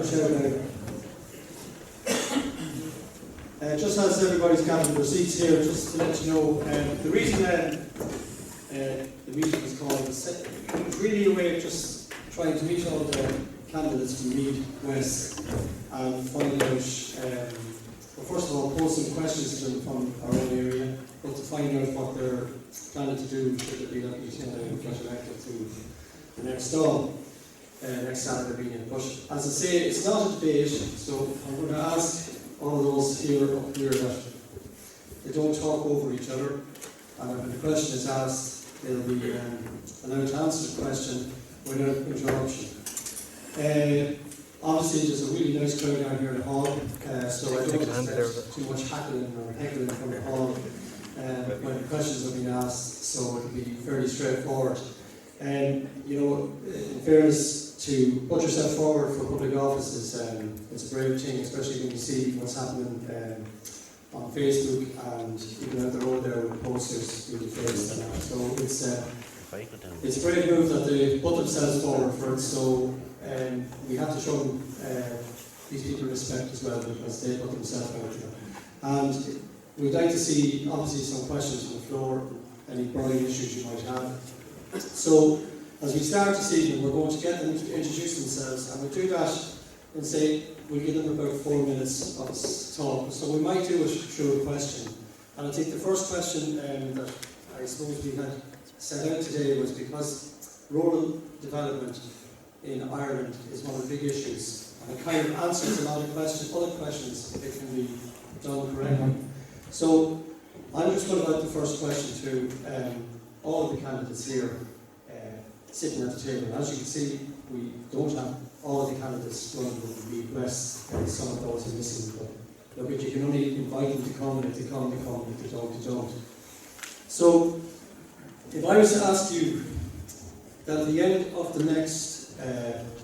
shout out. Just as everybody's gathered their seats here, just to let you know, the reason the meeting was called was really a way of just trying to meet all the candidates from Meath West and find out, well, first of all, pose some questions to them from our own area, but to find out what they're planning to do should it be lucky to get elected to the next stall. Next Saturday meeting. But as I say, it's not a debate, so I'm going to ask all of those up here that they don't talk over each other, and when the question is asked, they'll be allowed to answer the question without interruption. Obviously, there's a really nice crowd down here in the hall, so I don't expect too much haggling or heckling from the hall when the questions are being asked, so it'll be fairly straightforward. And in fairness, to put yourself forward for public office it's a brave thing, especially when you see what's happening on Facebook and even out the road there with posters being faced and that. So it's a brave move that they put themselves forward for it. So we have to show them these people respect as well, because they put themselves out there. And we'd like to see obviously some questions from the floor, any burning issues you might have. So, as we start this evening, we're going to get them to introduce themselves, and we'll do that and say we'll give them about 4 minutes of talk. So we might do it through a question. And I think the first question that I suppose we had set out today was because rural development in Ireland is one of the big issues, and it kind of answers a lot of other questions if it can be done correctly. So I'm just going to put the first question to all of the candidates here sitting at the table. As you can see, we don't have all of the candidates running with the Meath West, some of those are missing, but look, you can only invite them to come, and if they come, they come, if they don't, they don't. So, if I was to ask you that at the end of the next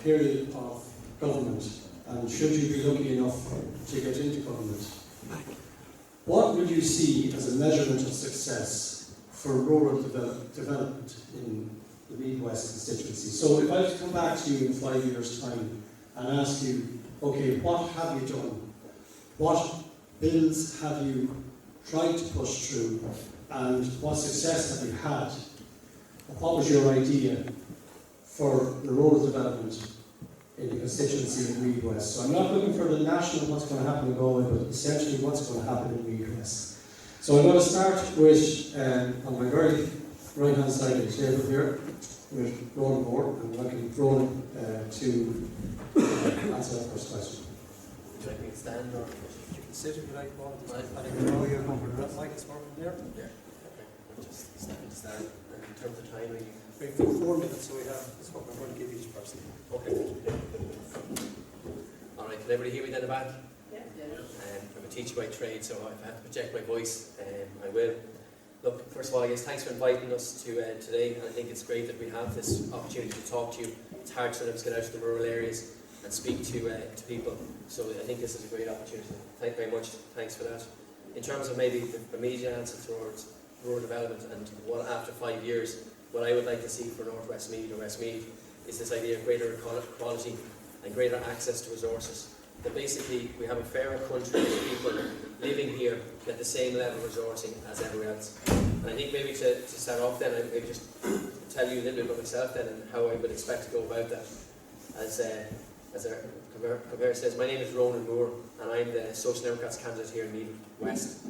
period of government, and should you be lucky enough to get into government, what would you see as a measurement of success for rural development in the Meath West constituency? So if I was to come back to you in 5 years' time and ask you, okay, what have you done? What bills have you tried to push through? And what success have you had? What was your idea for the rural development in the constituency of Meath West? So I'm not looking for the national what's going to happen in Galway, but essentially what's going to happen in Meath West. So I'm going to start with, on my very right-hand side of the table here, with Ronan Moore, and welcome Ronan to answer that first question. Would you like me to stand, or you can sit if you like, Paul? I think you're going for the mic is from there. Yeah. Okay. We'll just stand. In terms of timing, we've got 4 minutes, so we have. That's what we're going to give each person. Okay. All right. Can everybody hear me down the back? Yeah. I'm a teacher by trade, so if I have to project my voice, I will. Look, first of all, yes, thanks for inviting us to today, and I think it's great that we have this opportunity to talk to you. It's hard sometimes to get out to the rural areas and speak to people, so I think this is a great opportunity. Thank you very much, thanks for that. In terms of maybe the immediate answer towards rural development and what after 5 years, what I would like to see for North Westmeath or Westmeath is this idea of greater equality and greater access to resources. That basically we have a fairer country with people living here at the same level of resourcing as everywhere else. And I think maybe to start off then, I maybe just tell you a little bit about myself then and how I would expect to go about that. As our conveyor says, my name is Ronan Moore, and I'm the Social Democrats candidate here in Meath West.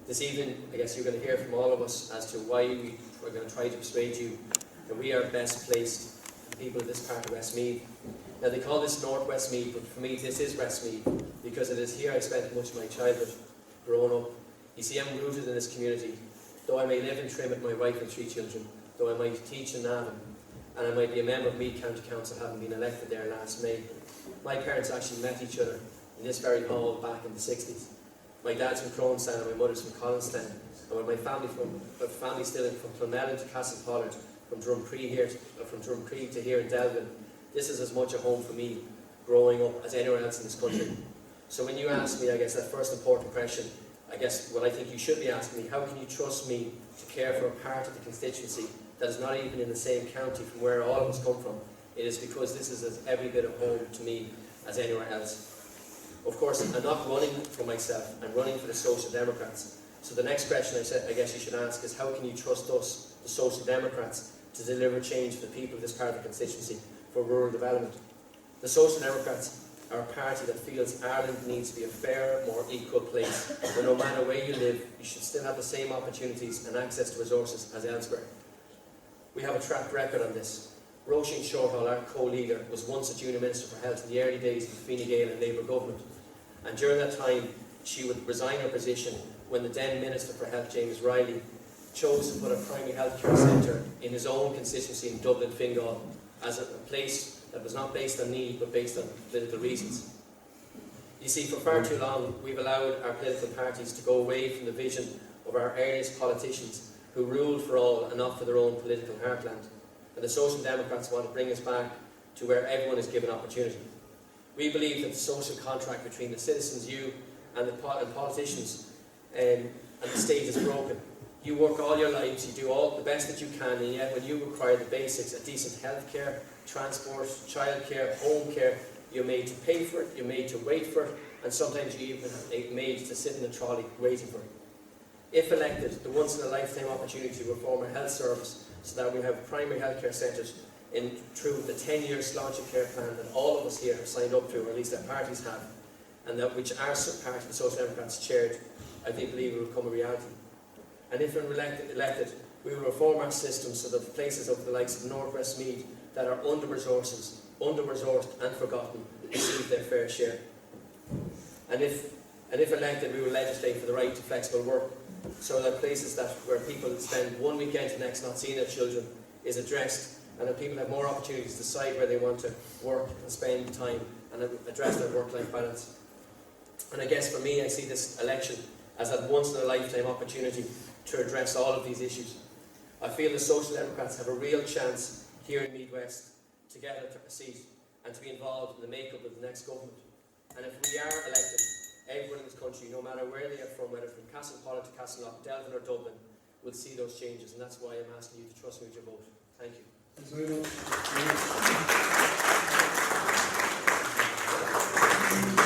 This evening, I guess you're going to hear from all of us as to why we are going to try to persuade you that we are best placed, the people of this part of Westmeath. Now they call this North Westmeath, but for me this is Westmeath, because it is here I spent much of my childhood growing up. You see, I'm rooted in this community. Though I may live in Trim with my wife and 3 children, though I might teach in Navan, and I might be a member of Meath County Council, having been elected there last May, my parents actually met each other in this very hall back in the 60s. My dad's from Cronestown and my mother's from Collinstown, and with my family still from Clonmel to Castlepollard, from Drumcree to here in Delvin, this is as much a home for me growing up as anywhere else in this country. So when you ask me, I guess that first important question, I guess what I think you should be asking me, how can you trust me to care for a part of the constituency that is not even in the same county from where all of us come from? It is because this is as every bit of home to me as anywhere else. Of course, I'm not running for myself, I'm running for the Social Democrats. So the next question I guess you should ask is, how can you trust us, the Social Democrats, to deliver change for the people of this part of the constituency for rural development? The Social Democrats are a party that feels Ireland needs to be a fairer, more equal place, where no matter where you live, you should still have the same opportunities and access to resources as elsewhere. We have a track record on this. Roisin Shortall, our co-leader, was once a Junior Minister for Health in the early days of the Fine Gael and Labour government. And during that time, she would resign her position when the then Minister for Health, James Reilly, chose to put a primary healthcare centre in his own constituency in Dublin, Fingal, as a place that was not based on need, but based on political reasons. You see, for far too long, we've allowed our political parties to go away from the vision of our earliest politicians who ruled for all and not for their own political heartland. And the Social Democrats want to bring us back to where everyone is given opportunity. We believe that the social contract between the citizens, you, and the politicians and the state is broken. You work all your lives, you do all the best that you can, and yet when you require the basics, a decent health care, transport, childcare, home care, you're made to pay for it, you're made to wait for it, and sometimes you're even made to sit in a trolley waiting for it. If elected, the once-in-a-lifetime opportunity to reform our health service so that we have primary healthcare centres through the 10-year Sláinte Care plan that all of us here have signed up to, or at least our parties have, and that which our party, the Social Democrats, chaired, I think believe will become a reality. And if we're elected, we will reform our system so that places of the likes of North Westmeath that are under-resourced and forgotten receive their fair share. And if elected, we will legislate for the right to flexible work, so that places where people spend one weekend to the next not seeing their children is addressed, and that people have more opportunities to decide where they want to work and spend time and address their work-life balance. And I guess for me, I see this election as a once-in-a-lifetime opportunity to address all of these issues. I feel the Social Democrats have a real chance here in Meath West to get a seat and to be involved in the makeup of the next government. And if we are elected, everyone in this country, no matter where they are from, whether from Castlepollard to Castleknock, Delvin or Dublin, will see those changes, and that's why I'm asking you to trust me with your vote. Thank you. Thanks very much.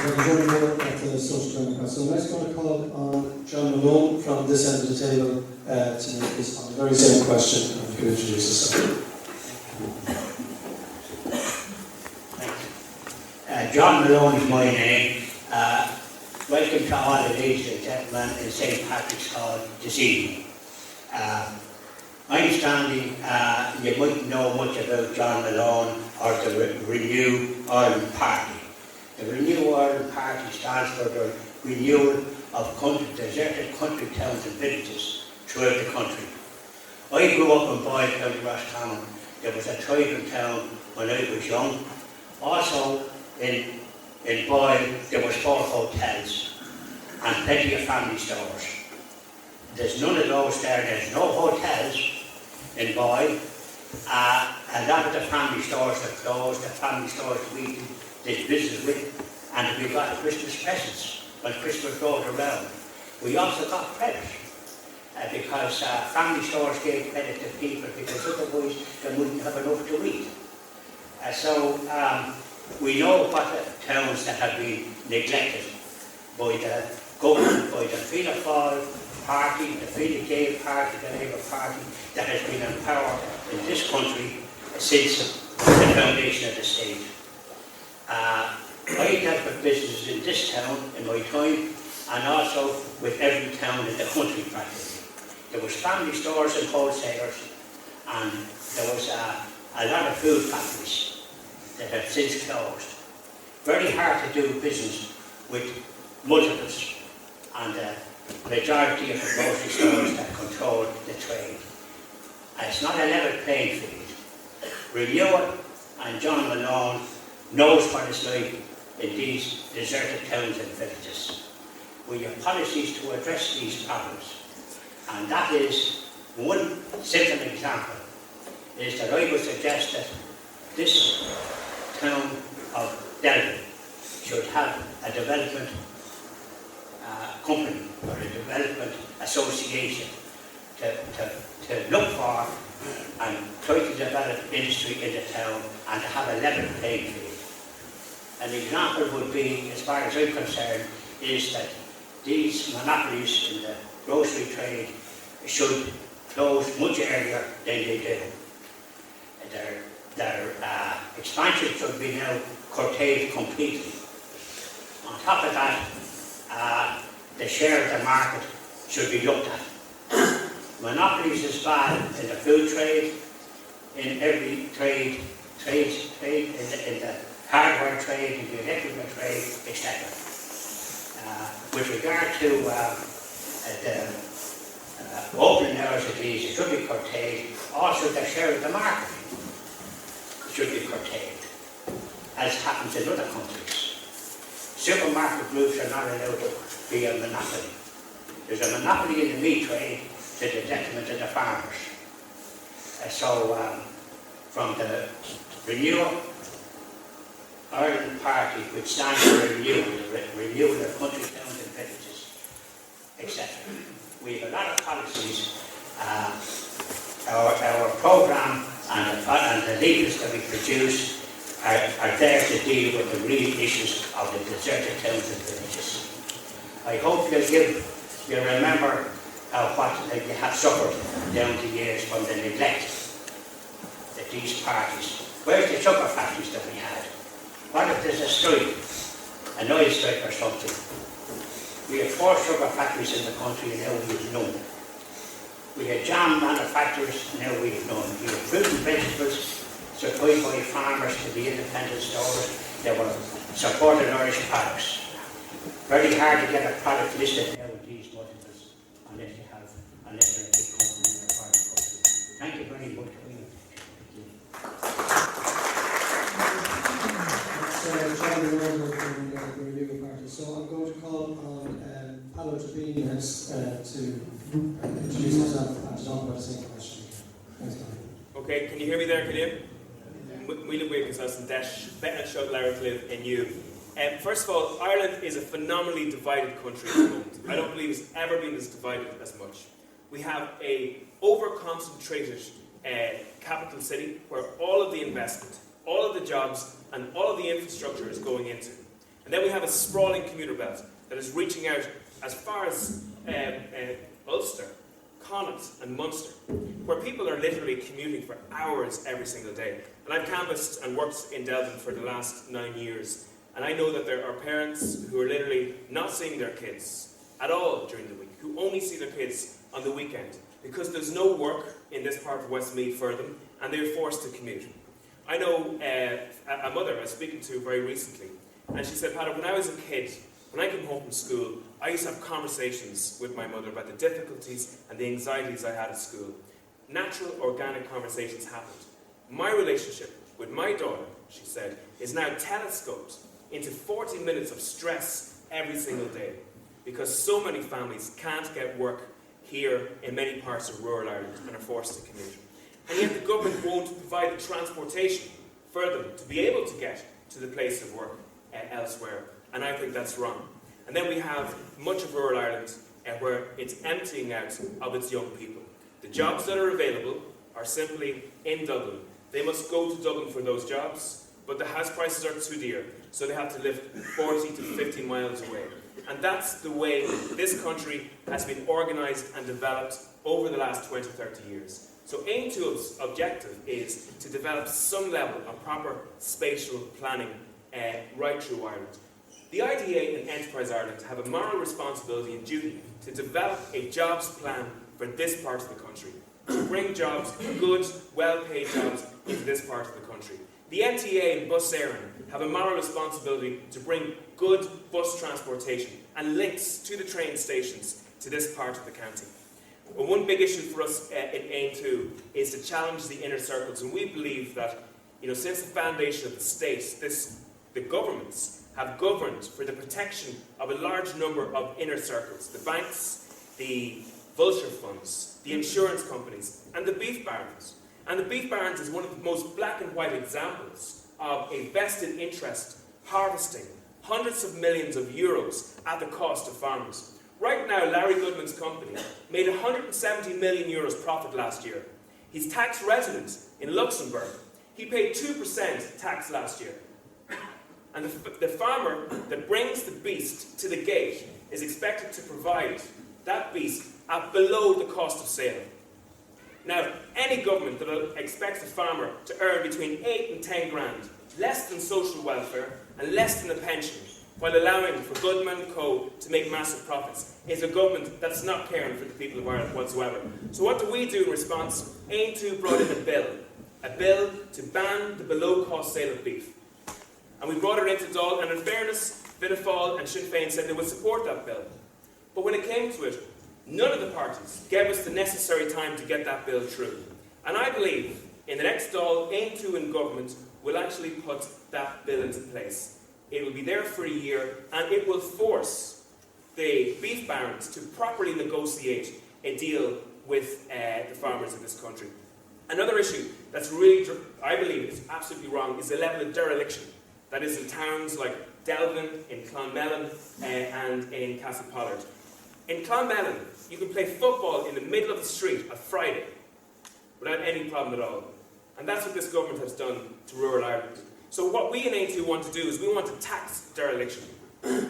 We're going to at the Social Democrats. So I'm next going to call on John Malone from this end of the table to make this on the very same question, and you can introduce yourself. John Malone is my name. Welcome to all the ladies and gentlemen in St. Patrick's Hall this evening. I'm standing, you mightn't know much about John Malone or the Renew Ireland Party. The Renew Ireland Party stands for the renewal of deserted country towns and villages throughout the country. I grew up in Boyle, County Roscommon. There was a Tóibín town when I was young. Also in Boyle there was 4 hotels and plenty of family stores. There's none of those there. There's no hotels in Boyle. A lot of the family stores are closed. The family stores we did business with, and we got Christmas presents when Christmas rolled around. We also got credit because family stores gave credit to people, because otherwise they wouldn't have enough to eat. So we know what the towns that have been neglected by the government, by the Fianna Fáil party, the Fine Gael party, the Labour party, that has been in power in this country since the foundation of the state. I dealt with businesses in this town in my time, and also with every town in the country practically. There was family stores and wholesalers, and there was a lot of food factories that have since closed. Very hard to do business with multiples, and the majority of the grocery stores that control the trade. It's not a level playing field. Renua and John Malone knows what it's like in these deserted towns and villages. We have policies to address these problems, and that is one simple example, is that I would suggest that this town of Delvin should have a development company or a development association to look for and try to develop industry in the town and to have a level playing field. An example would be, as far as I'm concerned, is that these monopolies in the grocery trade should close much earlier than they do. Their expansion should be now curtailed completely. On top of that, the share of the market should be looked at. Monopolies is bad in the food trade, in every trade, in the hardware trade, in the electrical trade, etc. With regard to the opening hours of these, it should be curtailed. Also, the share of the market should be curtailed, as happens in other countries. Supermarket groups are not allowed to be a monopoly. There's a monopoly in the meat trade to the detriment of the farmers. From the Renua Ireland Party, which stands for renewal of country towns and villages, etc. We have a lot of policies. Our programme and the leaflets that we produce are there to deal with the real issues of the deserted towns and villages. I hope you'll remember what you have suffered down the years from the neglect that these parties. Where's the sugar factories that we had? What if there's a strike, an oil strike or something? We had 4 sugar factories in the country and now we have none. We had jam manufacturers, now we have none. We had fruit and vegetables supplied by farmers to the independent stores. They were supporting Irish products. Very hard to get a product listed now with these multiples unless they're a big company in the foreign country. Thank you very much. So I'm going to call on Tóibín to introduce himself and talk about the same question. Thanks, Gary. Okay, can you hear me there, Guirke? Míle buíochas as an deis betan seo leir live in you. First of all, Ireland is a phenomenally divided country at the moment. I don't believe it's ever been as divided as much. We have a over-concentrated capital city where all of the investment, all of the jobs and all of the infrastructure is going into. And then we have a sprawling commuter belt that is reaching out as far as Ulster, Connacht and Munster, where people are literally commuting for hours every single day. And I've canvassed and worked in Delvin for the last 9 years, and I know that there are parents who are literally not seeing their kids at all during the week, who only see their kids on the weekend, because there's no work in this part of Westmeath for them, and they're forced to commute. I know a mother I was speaking to very recently, and she said, Peadar, when I was a kid, when I came home from school, I used to have conversations with my mother about the difficulties and the anxieties I had at school. Natural, organic conversations happened. My relationship with my daughter, she said, is now telescoped into 40 minutes of stress every single day, because so many families can't get work here in many parts of rural Ireland and are forced to commute. And yet the government won't provide the transportation for them to be able to get to the place of work elsewhere. And I think that's wrong. And then we have much of rural Ireland where it's emptying out of its young people. The jobs that are available are simply in Dublin. They must go to Dublin for those jobs, but the house prices are too dear, so they have to live 40 to 50 miles away. And that's the way this country has been organised and developed over the last 20, 30 years. So Aontú's objective is to develop some level of proper spatial planning right through Ireland. The IDA and Enterprise Ireland have a moral responsibility and duty to develop a jobs plan for this part of the country, to bring jobs, good, well-paid jobs, into this part of the country. The NTA and Bus Éireann have a moral responsibility to bring good bus transportation and links to the train stations to this part of the county. Well, one big issue for us in Aontú is to challenge the inner circles, and we believe that, since the foundation of the state, the governments have governed for the protection of a large number of inner circles: the banks, the vulture funds, the insurance companies, and the beef barons. And the beef barons is one of the most black and white examples of a vested interest harvesting hundreds of millions of euros at the cost of farmers. Right now, Larry Goodman's company made 170 million euros profit last year. He's tax resident in Luxembourg. He paid 2% tax last year. And the farmer that brings the beast to the gate is expected to provide that beast at below the cost of sale. Now, any government that expects a farmer to earn between 8 and 10 grand, less than social welfare and less than a pension, while allowing for Delvin Co to make massive profits, is a government that's not caring for the people of Ireland whatsoever. So what do we do in response? Aontú brought in a bill to ban the below-cost sale of beef. And we brought it into Dáil, and in fairness, Fianna Fáil and Sinn Féin said they would support that bill. But when it came to it, none of the parties gave us the necessary time to get that bill through. And I believe in the next Dáil, Aontú in government will actually put that bill into place. It will be there for a year, and it will force the beef barons to properly negotiate a deal with the farmers of this country. Another issue that's really, I believe, is absolutely wrong is the level of dereliction that is in towns like Delvin, in Clonmelon, and in Castlepollard. In Clonmelon, you can play football in the middle of the street on Friday without any problem at all. And that's what this government has done to rural Ireland. So what we in Aontú want to do is we want to tax dereliction.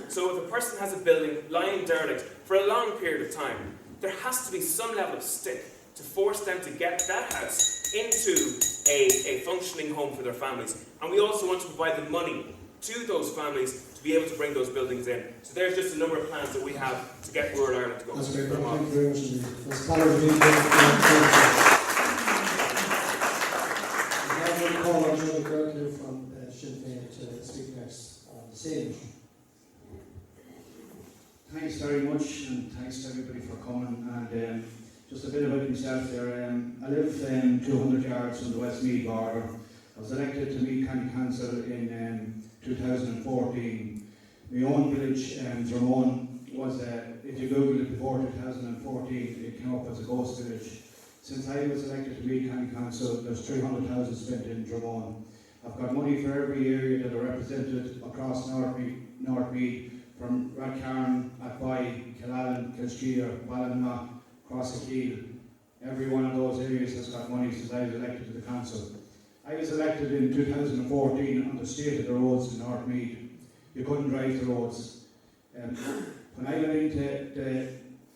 So if a person has a building lying derelict for a long period of time, there has to be some level of stick to force them to get that house into a functioning home for their families. And we also want to provide the money to those families to be able to bring those buildings in. So there's just a number of plans that we have to get rural Ireland to go. That's great. Thank you very much indeed. I'm going to call on Guirke from Sinn Féin to speak next on the same issue. Thanks very much, and thanks to everybody for coming. And just a bit about myself there. I live 200 yards from the Westmeath border. I was elected to Meath County Council in 2014. My own village, Ronan, was, if you Google it before 2014, it came up as a ghost village. Since I was elected to Meath County Council, there's 300,000 spent in Ronan. I've got money for every area that are represented across North Meath, from Radcarn, Athy, Killallen, Kilshear, Ballina, Cross Keel. Every one of those areas has got money since I was elected to the council. I was elected in 2014 on the state of the roads in North Meath. You couldn't drive the roads. When I went into the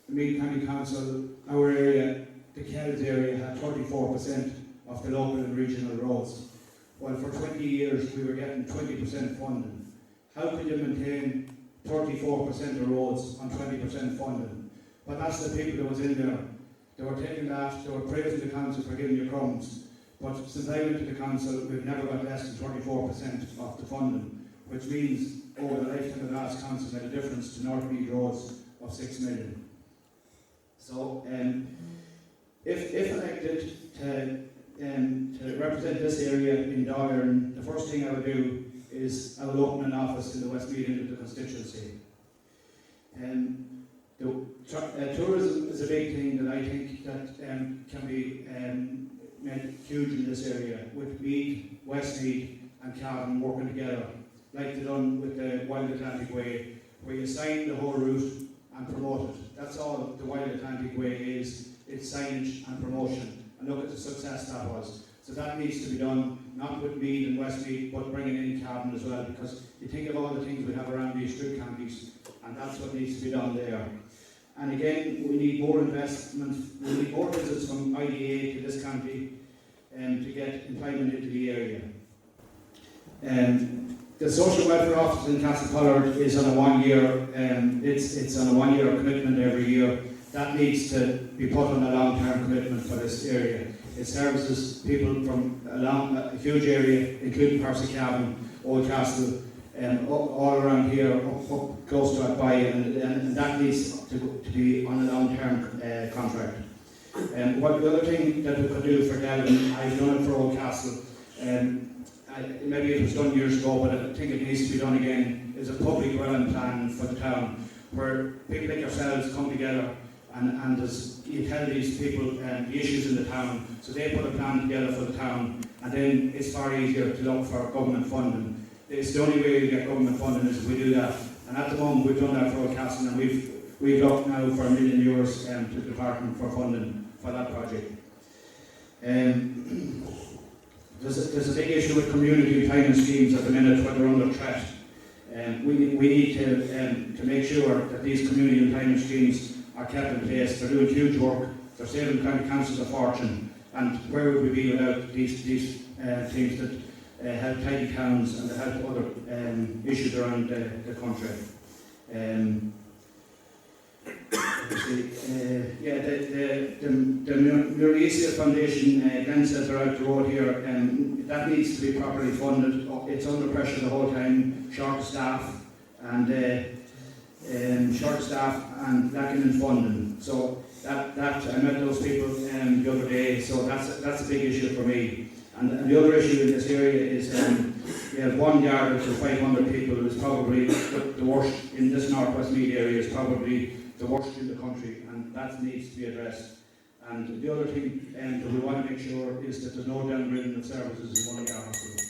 Meath County Council, our area, the Cassells area, had 34% of the local and regional roads. Well, for 20 years we were getting 20% funding. How could you maintain 34% of roads on 20% funding? But that's the people that was in there. They were taking that, they were praising the council for giving you crumbs. But since I went to the council, we've never got less than 24% of the funding, which means over the lifetime of the last council made a difference to North Meath roads of 6 million. So, if elected to represent this area in Dáil, the first thing I would do is I would open an office in the Westmeath end of the constituency. Tourism is a big thing that I think that can be made huge in this area, with Meath, Westmeath and Cavan working together, like they done with the Wild Atlantic Way, where you sign the whole route and promote it. That's all the Wild Atlantic Way is. It's signage and promotion. And look at the success that was. So that needs to be done, not with Meath and Westmeath, but bringing in Cavan as well, because you think of all the things we have around these street counties, and that's what needs to be done there. And again, we need more investment, we need more visits from IDA to this county to get employment into the area. The social welfare office in Castlepollard is on a 1 year, it's on a 1 year commitment every year. That needs to be put on a long-term commitment for this area. It services people from a huge area, including parts of Cavan, Oldcastle, all around here, up close to Athy, and that needs to be on a long-term contract. What the other thing that we could do for Delvin, I've done it for Oldcastle, maybe it was done years ago, but I think it needs to be done again, is a public dwelling plan for the town, where people like yourselves come together and you tell these people the issues in the town, so they put a plan together for the town, and then it's far easier to look for government funding. It's the only way you get government funding is if we do that, and at the moment we've done that for Oldcastle, and we've looked now for €1 million to the department for funding for that project. There's a big issue with community employment schemes at the minute where they're under threat. We need to make sure that these community employment schemes are kept in place. They're doing huge work. They're saving county councils a fortune. And where would we be without these things that help tidy towns and help other issues around the country? The Muriesia Foundation, Glenn says they're out the road here, that needs to be properly funded. It's under pressure the whole time, short staff and lacking in funding. So that I met those people the other day, so that's a big issue for me. And the other issue in this area is we have 1 yard to 500 people is probably the worst in this North Westmeath area, is probably the worst in the country, and that needs to be addressed. And the other thing that we want to make sure is that there's no downgrading of services in one of our hospitals.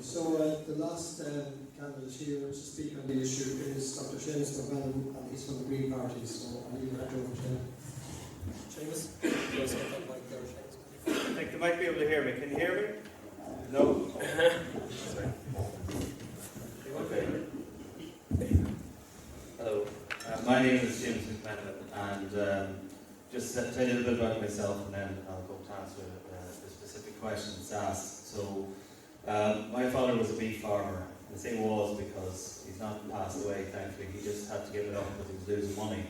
So the last candidate here to speak on the issue is Dr. Séamus McMenamin, and he's from the Green Party, so I'll leave that over to him. Séamus, you want to say that mic there, Séamus? I think they might be able to hear me. Can you hear me? No? Sorry. Okay. Hello. My name is Séamus McMenamin, and just to tell you a little bit about myself, and then I'll go to answer the specific questions asked. So, my father was a beef farmer. I say was because he's not passed away, thankfully. He just had to give it up because he was losing money.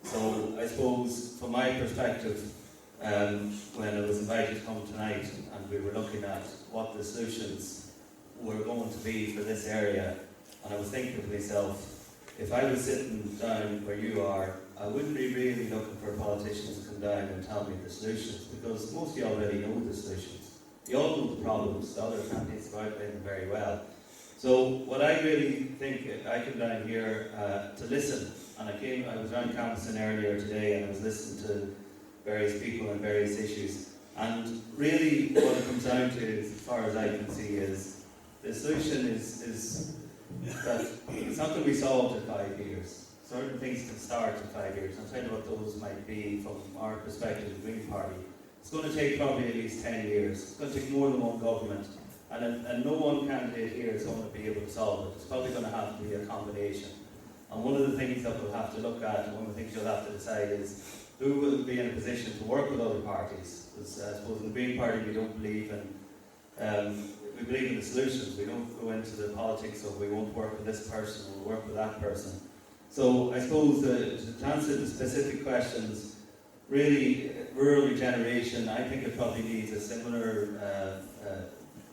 So, I suppose, from my perspective, when I was invited to come tonight and we were looking at what the solutions were going to be for this area, and I was thinking to myself, if I was sitting down where you are, I wouldn't be really looking for politicians to come down and tell me the solutions, because most of you already know the solutions. You all know the problems, the other candidates have outlined them very well. So what I really think, I came down here to listen, and I was around canvassing earlier today and I was listening to various people and various issues, and really what it comes down to, as far as I can see, is the solution is that it's not going to be solved in 5 years. Certain things can start in 5 years. I'll tell you what those might be from our perspective, the Green Party. It's going to take probably at least 10 years. It's going to take more than one government, and no one candidate here is going to be able to solve it. It's probably going to have to be a combination. And one of the things that we'll have to look at, and one of the things you'll have to decide is who will be in a position to work with other parties. Because I suppose in the Green Party we don't believe in, we believe in the solutions. We don't go into the politics of we won't work with this person, we'll work with that person. So I suppose to answer the specific questions, really rural regeneration, I think it probably needs a similar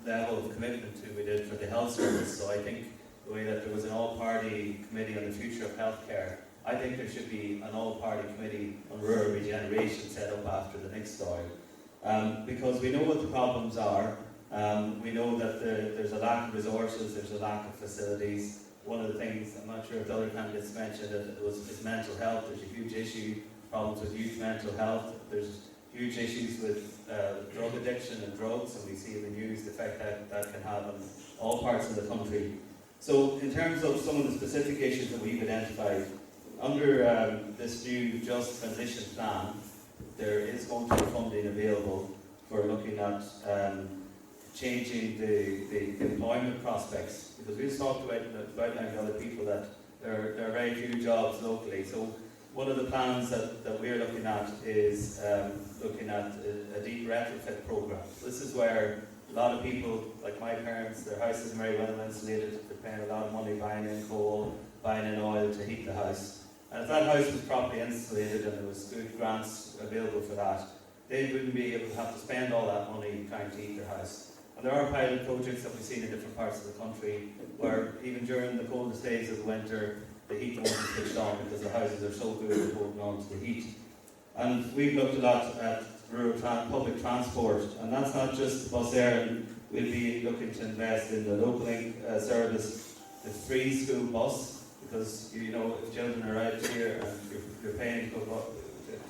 level of commitment to we did for the health service. So I think the way that there was an all-party committee on the future of healthcare, I think there should be an all-party committee on rural regeneration set up after the next Dáil. Because we know what the problems are. We know that there's a lack of resources, there's a lack of facilities. One of the things, I'm not sure if the other candidates mentioned it, is mental health. There's a huge issue, problems with youth mental health. There's huge issues with drug addiction and drugs, and we see in the news the effect that can have in all parts of the country. So in terms of some of the specific issues that we've identified, under this new Just Transition Plan, there is going to be funding available for looking at changing the employment prospects, because we've talked about other people that there are very few jobs locally. So one of the plans that we're looking at is looking at a deep retrofit program. This is where a lot of people, like my parents, their houses are very well insulated. They're paying a lot of money buying in coal, buying in oil to heat the house. And if that house was properly insulated and there was good grants available for that, they wouldn't be able to have to spend all that money trying to heat their house. And there are pilot projects that we've seen in different parts of the country where even during the coldest days of the winter, the heat won't be switched on because the houses are so good at holding on to the heat. And we've looked a lot at rural public transport, and that's not just bus air. We'll be looking to invest in the local link service, the free school bus, because you know if children are out here and you're paying to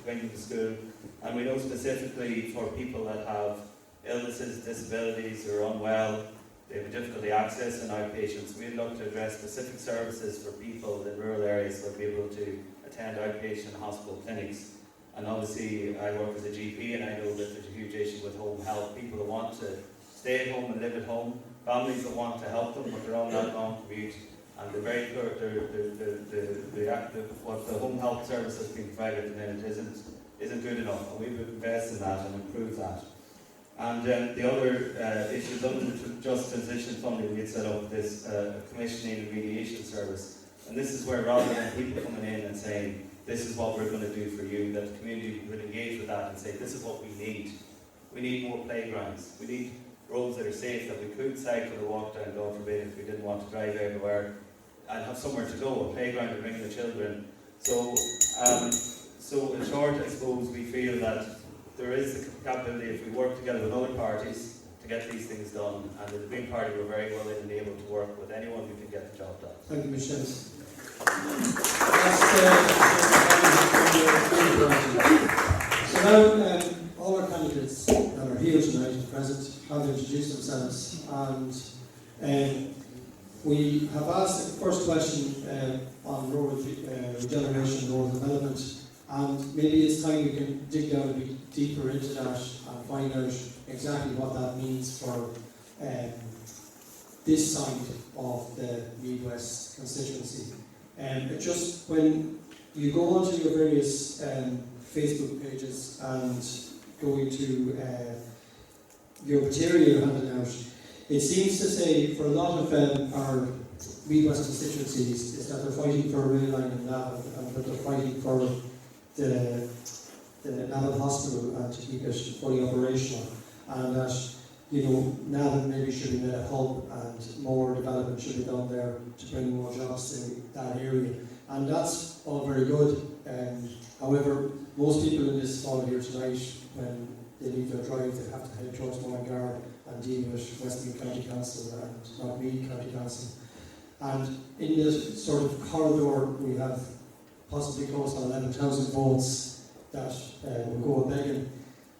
bring them to school. And we know specifically for people that have illnesses, disabilities, who are unwell, they have difficulty accessing outpatients. We'd love to address specific services for people in rural areas who will be able to attend outpatient hospital clinics. And obviously I work as a GP and I know stay at home and live at home, families that want to help them but they're on that long commute, and they're very clear what the home health service has been provided at the minute isn't good enough, and we would invest in that and improve that. And the other issues under the Just Transition funding, we had set up this commissioning and mediation service, and this is where rather than people coming in and saying this is what we're going to do for you, that the community would engage with that and say this is what we need. We need more playgrounds. We need roads that are safe, that we could cycle or walk down, God forbid, if we didn't want to drive everywhere, and have somewhere to go, a playground to bring the children. So in short, I suppose we feel that there is the capability, if we work together with other parties, to get these things done, and as a big party we're very willing and able to work with anyone who can get the job done. Thank you, Michelle. So now, all our candidates that are here tonight and present have introduced themselves, and we have asked the first question on rural regeneration, rural development, and maybe it's time we can dig down a bit deeper into that and find out exactly what that means for this side of the Midwest constituency. Just when you go onto your various Facebook pages and go into your material you're handing out, it seems to say for a lot of our Midwest constituencies is that they're fighting for a rail line in Navan, and that they're fighting for the Navan Hospital and to keep it fully operational, and that Navan maybe should be made a hub and more development should be done there to bring more jobs to that area, and that's all very good. However, most people in this hall here tonight, when they leave their drive, they have to head towards Mullingar and deal with Westmeath County Council and McMenamin County Council. And in this sort of corridor, we have possibly close to 11,000 votes that will go begging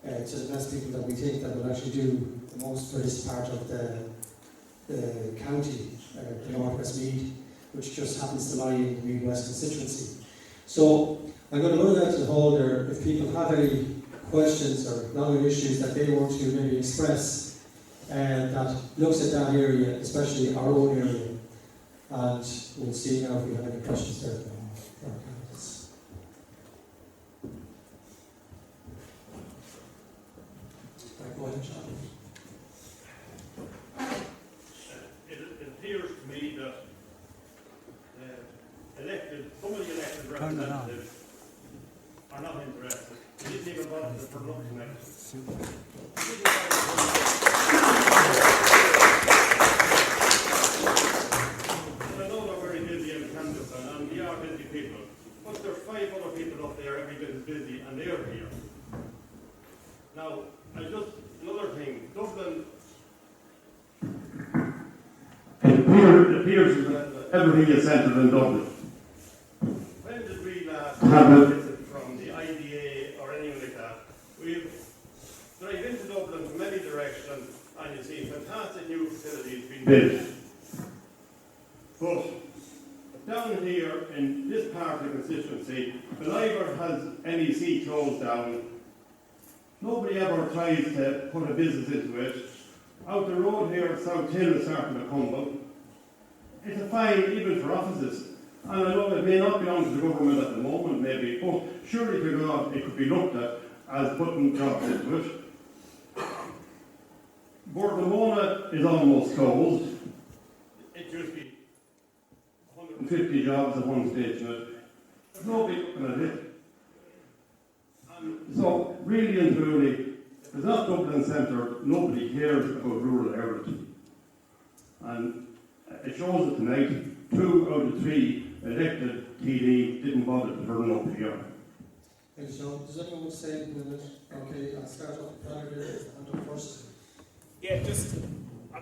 to the best people that we think that will actually do the most for this part of the county, the North Westmeath, which just happens to lie in the Midwest constituency. So I'm going to put it out to the hall there. If people have any questions or longer issues that they want to maybe express, that looks at that area, especially our own area, and we'll see now if we have any questions there. Go ahead, John. It appears to me that some of the elected representatives are not interested. They didn't even bother to turn up tonight. I know they're very busy in Canada, and we are busy people. But there's 5 other people up there every bit as busy, and they're here. Now, another thing, Dublin, it appears that everything is centred in Dublin. When did we last have a visit from the IDA or anything like that? We've driven into Dublin from many directions, and you see fantastic new facilities being built. But down here in this part of the constituency, whenever has NEC closed down, nobody ever tries to put a business into it. Out the road here, South Hill is starting to humble. It's a fine even for offices. And I know it may not belong to the government at the moment, maybe, but surely to God it could be looked at as putting jobs into it. Bordomona is almost closed. It used to be 150 jobs at one stage in it. There's nobody looking at it. So, really and truly, if it's not Dublin Centre, nobody cares about rural Ireland. And it shows it tonight, 2 out of 3 elected TD didn't bother to turn up here. Thank you, Sean. Does anyone want to say anything on it? Okay, I'll start off with Peadar first. Yeah,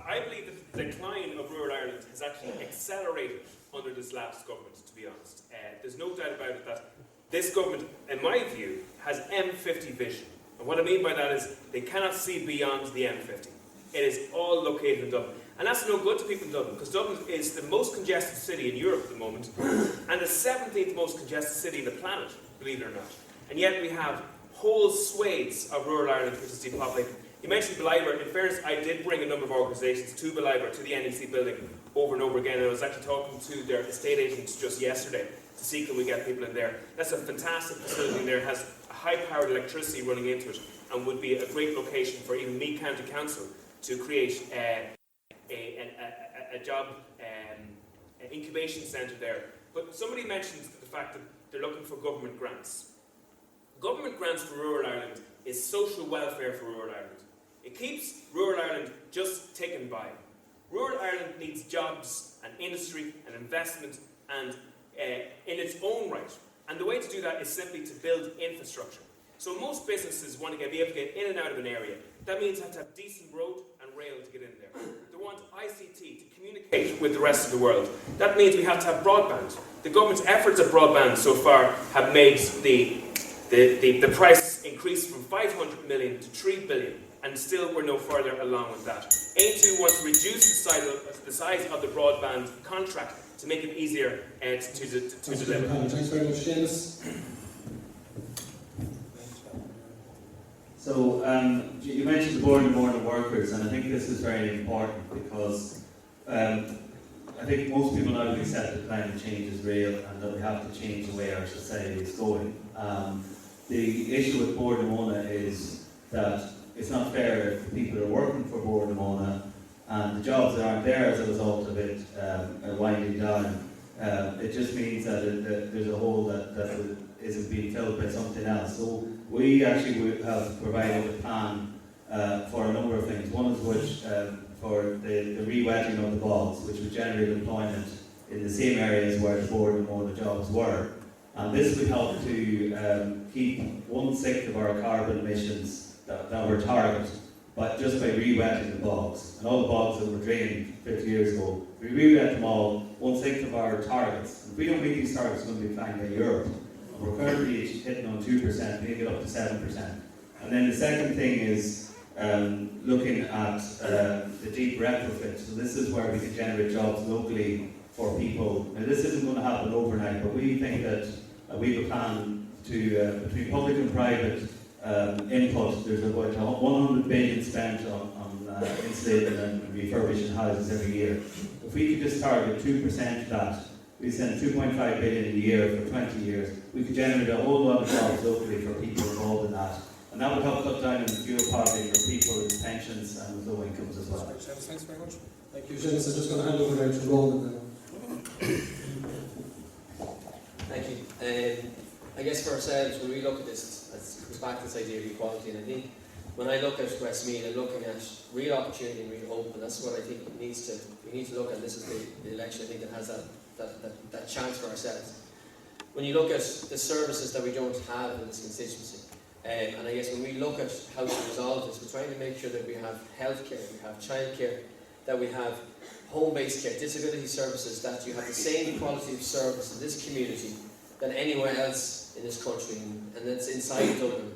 I believe that the decline of rural Ireland has actually accelerated under this last government, to be honest. There's no doubt about it that this government, in my view, has M50 vision. And what I mean by that is they cannot see beyond the M50. It is all located in Dublin. And that's no good to people in Dublin, because Dublin is the most congested city in Europe at the moment, and the 17th most congested city on the planet, believe it or not. And yet we have whole swathes of rural Ireland which is depopulated. You mentioned Beliver. In fairness, I did bring a number of organisations to Beliver, to the NEC building, over and over again. And I was actually talking to their estate agents just yesterday to see can we get people in there. That's a fantastic facility in there. It has high-powered electricity running into it and would be a great location for even Meath County Council to create a job incubation centre there. But somebody mentioned the fact that they're looking for government grants. Government grants for rural Ireland is social welfare for rural Ireland. It keeps rural Ireland just ticking by. Rural Ireland needs jobs and industry and investment and in its own right. And the way to do that is simply to build infrastructure. So most businesses want to be able to get in and out of an area. That means they have to have decent road and rail to get in there. They want ICT to communicate with the rest of the world. That means we have to have broadband. The government's efforts at broadband so far have made the price increase from 500 million to 3 billion. And still we're no further along with that. Aontú wants to reduce the size of the broadband contract to make it easier to deliver. Thanks very much, Séamus. So you mentioned the board and board of workers, and I think this is very important because I think most people now accept that climate change is real and that we have to change the way our society is going. The issue with Board Mona is that it's not fair if the people are working for Board Mona and the jobs that aren't there as a result of it winding down. It just means that there's a hole that isn't being filled by something else. So we actually have provided a plan for a number of things. One is which for the re-wetting of the bogs, which would generate employment in the same areas where the Board and Mona jobs were. And this would help to keep 1/6 of our carbon emissions that were targeted, but just by re-wetting the bogs. And all the bogs that were drained 50 years ago, we re-wet them all, 1/6 of our targets. If we don't meet these targets, it's going to be flagged by Europe. And we're currently hitting on 2%, maybe get up to 7%. And then the second thing is looking at the deep retrofit. So this is where we can generate jobs locally for people. Now this isn't going to happen overnight, but we think that we have a plan to, between public and private input, there's about 100 billion spent on insulating and refurbishing houses every year. If we could just target 2% of that, we send 2.5 billion a year for 20 years, we could generate a whole lot of jobs locally for people involved in that. And that would help cut down on fuel poverty for people with pensions and with low incomes as well. Thanks very much. Thank you, Séamus. I'm just going to hand over now to Ronan now. Thank you. I guess for ourselves, when we look at this, it comes back to this idea of equality. And I think when I look at Westmeath, I'm looking at real opportunity and real hope. And that's what I think we need to look at. This is the election, I think, that has that chance for ourselves. When you look at the services that we don't have in this constituency, and I guess when we look at how to resolve this, we're trying to make sure that we have healthcare, we have childcare, that we have home-based care, disability services, that you have the same quality of service in this community than anywhere else in this country, and that's inside Dublin.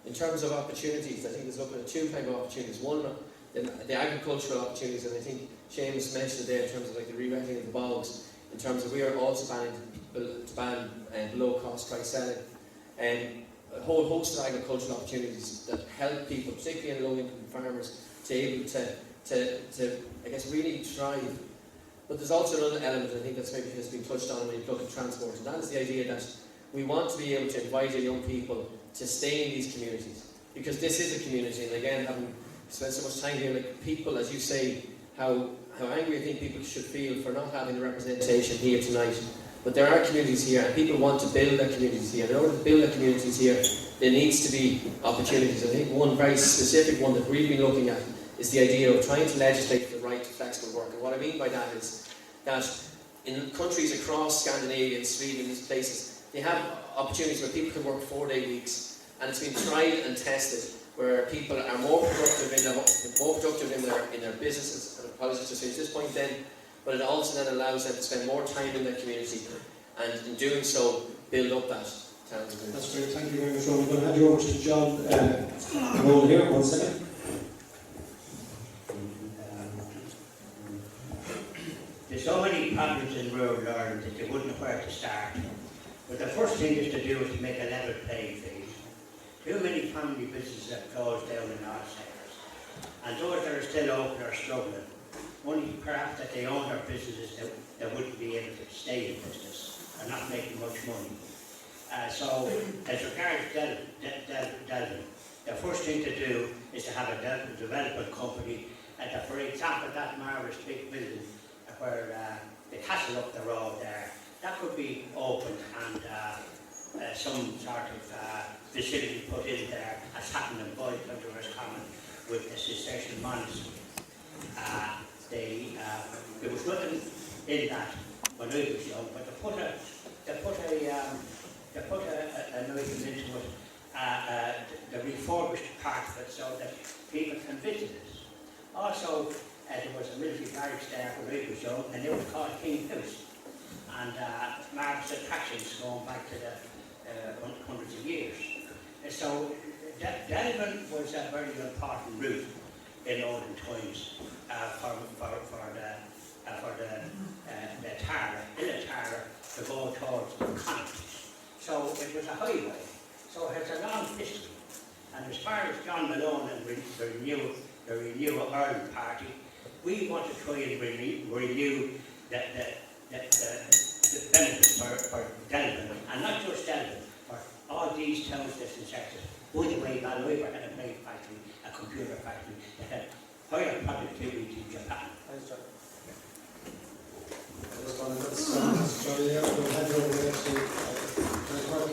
In terms of opportunities, I think there's looking at two types of opportunities. One, the agricultural opportunities, and I think Séamus mentioned it there in terms of like the re-wetting of the bogs, in terms of we are also banning below-cost price selling, and a whole host of agricultural opportunities that help people, particularly in low-income farmers, to be able to I guess, really thrive. But there's also another element, I think that's maybe has been touched on when you look at transport, and that is the idea that we want to be able to invite our young people to stay in these communities, because this is a community, and again, having spent so much time here, like people, as you say, how angry I think people should feel for not having the representation here tonight. But there are communities here, and people want to build their communities here. In order to build their communities here, there needs to be opportunities. I think one very specific one that we've been looking at is the idea of trying to legislate the right to flexible work. And what I mean by that is that in countries across Scandinavia and Sweden and these places, they have opportunities where people can work 4-day weeks, and it's been tried and tested where people are more productive in their businesses. And apologies to finish this point then, but it also then allows them to spend more time in their community, and in doing so, build up that town. That's great. Thank you very much, Ronan. I'm going to hand you over to John Noel here. 1 second. There's so many problems in rural Ireland that you wouldn't know where to start. But the first thing is to do is to make a level playing field. family businesses have closed down in all sectors. And those that are still open are struggling. Only perhaps that they own their businesses that wouldn't be able to stay in business. They're not making much money. So, as regards Delvin, the first thing to do is to have a development company. For example, that marvellous big building where the castle up the road there, that could be opened and some sort of facility put in there, as happened in Boyd County Common with the Secession Monastery. There was nothing in that when I was young, but they put an item into it, the refurbished part of it, so that people can visit it. Also, there was a military barracks there when I was young, and it was called King House. And marvellous attractions going back to the hundreds of years. So Delvin was a very important route in olden times for the Tara, to go towards the Connacht. So it was a highway. So it has a long history. And as far as John Malone and the Renua Ireland Party, we want to try and renew the benefits for Delvin, and not just Delvin, for all these towns that's in sectors. By the way, Malone had a plate factory, a computer factory, that had higher productivity in Japan. Thanks, John. I just wanted to Johnny there. We'll hand over there to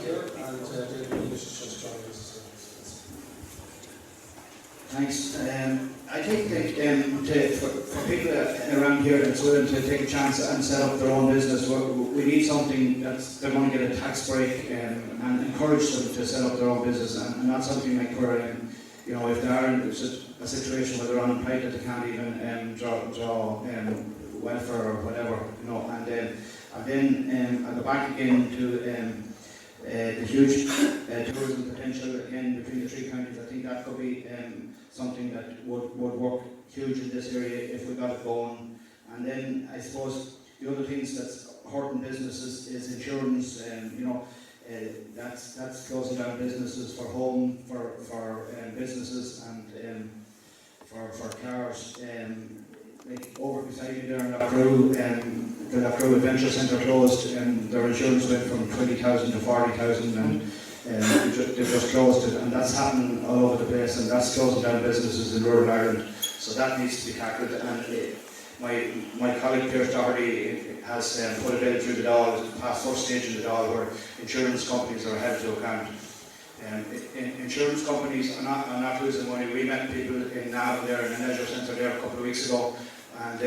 here, and David English is just joining us. Thanks. I think that for people around here that's willing to take a chance and set up their own business, we need something that's they're going to get a tax break and encourage them to set up their own business, and not something like where you know, if they are in a situation where they're unemployed that they can't even draw welfare or whatever, you know, and then I go back again to the huge tourism potential again between the three counties. I think that could be something that would work huge in this area if we got it going. And then I suppose the other things that's hurting businesses is insurance, you know, that's closing down businesses for home, for businesses and for cars. Like over beside me there in the Loughrew Adventure Centre closed, and their insurance went from 20,000 to 40,000, and they just closed it, and that's happening all over the place, and that's closing down businesses in rural Ireland. So that needs to be tackled, and my colleague Pierce Doherty has put a bill through the Dáil, past first stage in the Dáil, where insurance companies are held to account. Insurance companies are not losing money. We met people in Navan there in the leisure centre there a couple of weeks ago, and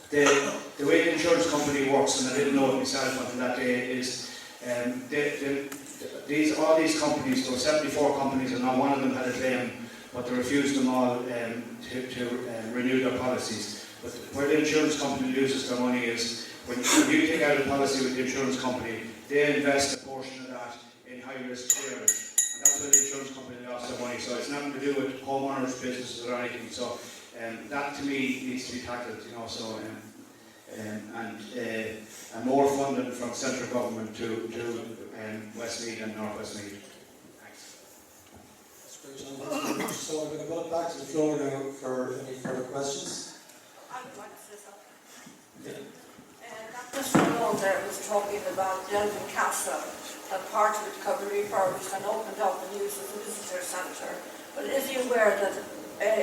the way the insurance company works, and I didn't know it myself until that day, is all these companies, there were 74 companies, and not one of them had a claim, but they refused them all to renew their policies. But where the insurance company loses their money is when you take out a policy with the insurance company, they invest a portion of that in high-risk clearance, and that's where the insurance company lost their money. So it's nothing to do with homeowners' businesses or anything. So that to me needs to be tackled, you know. So and more funding from central government to Westmeath and North Westmeath. Thanks. That's great, John. So I'm going to put it back to the floor now for any further questions. I would like to say something. Yeah. Mr. Malone there was talking about Delvin Castle, that part of it could be refurbished and opened up and used as a visitor centre. But is he aware that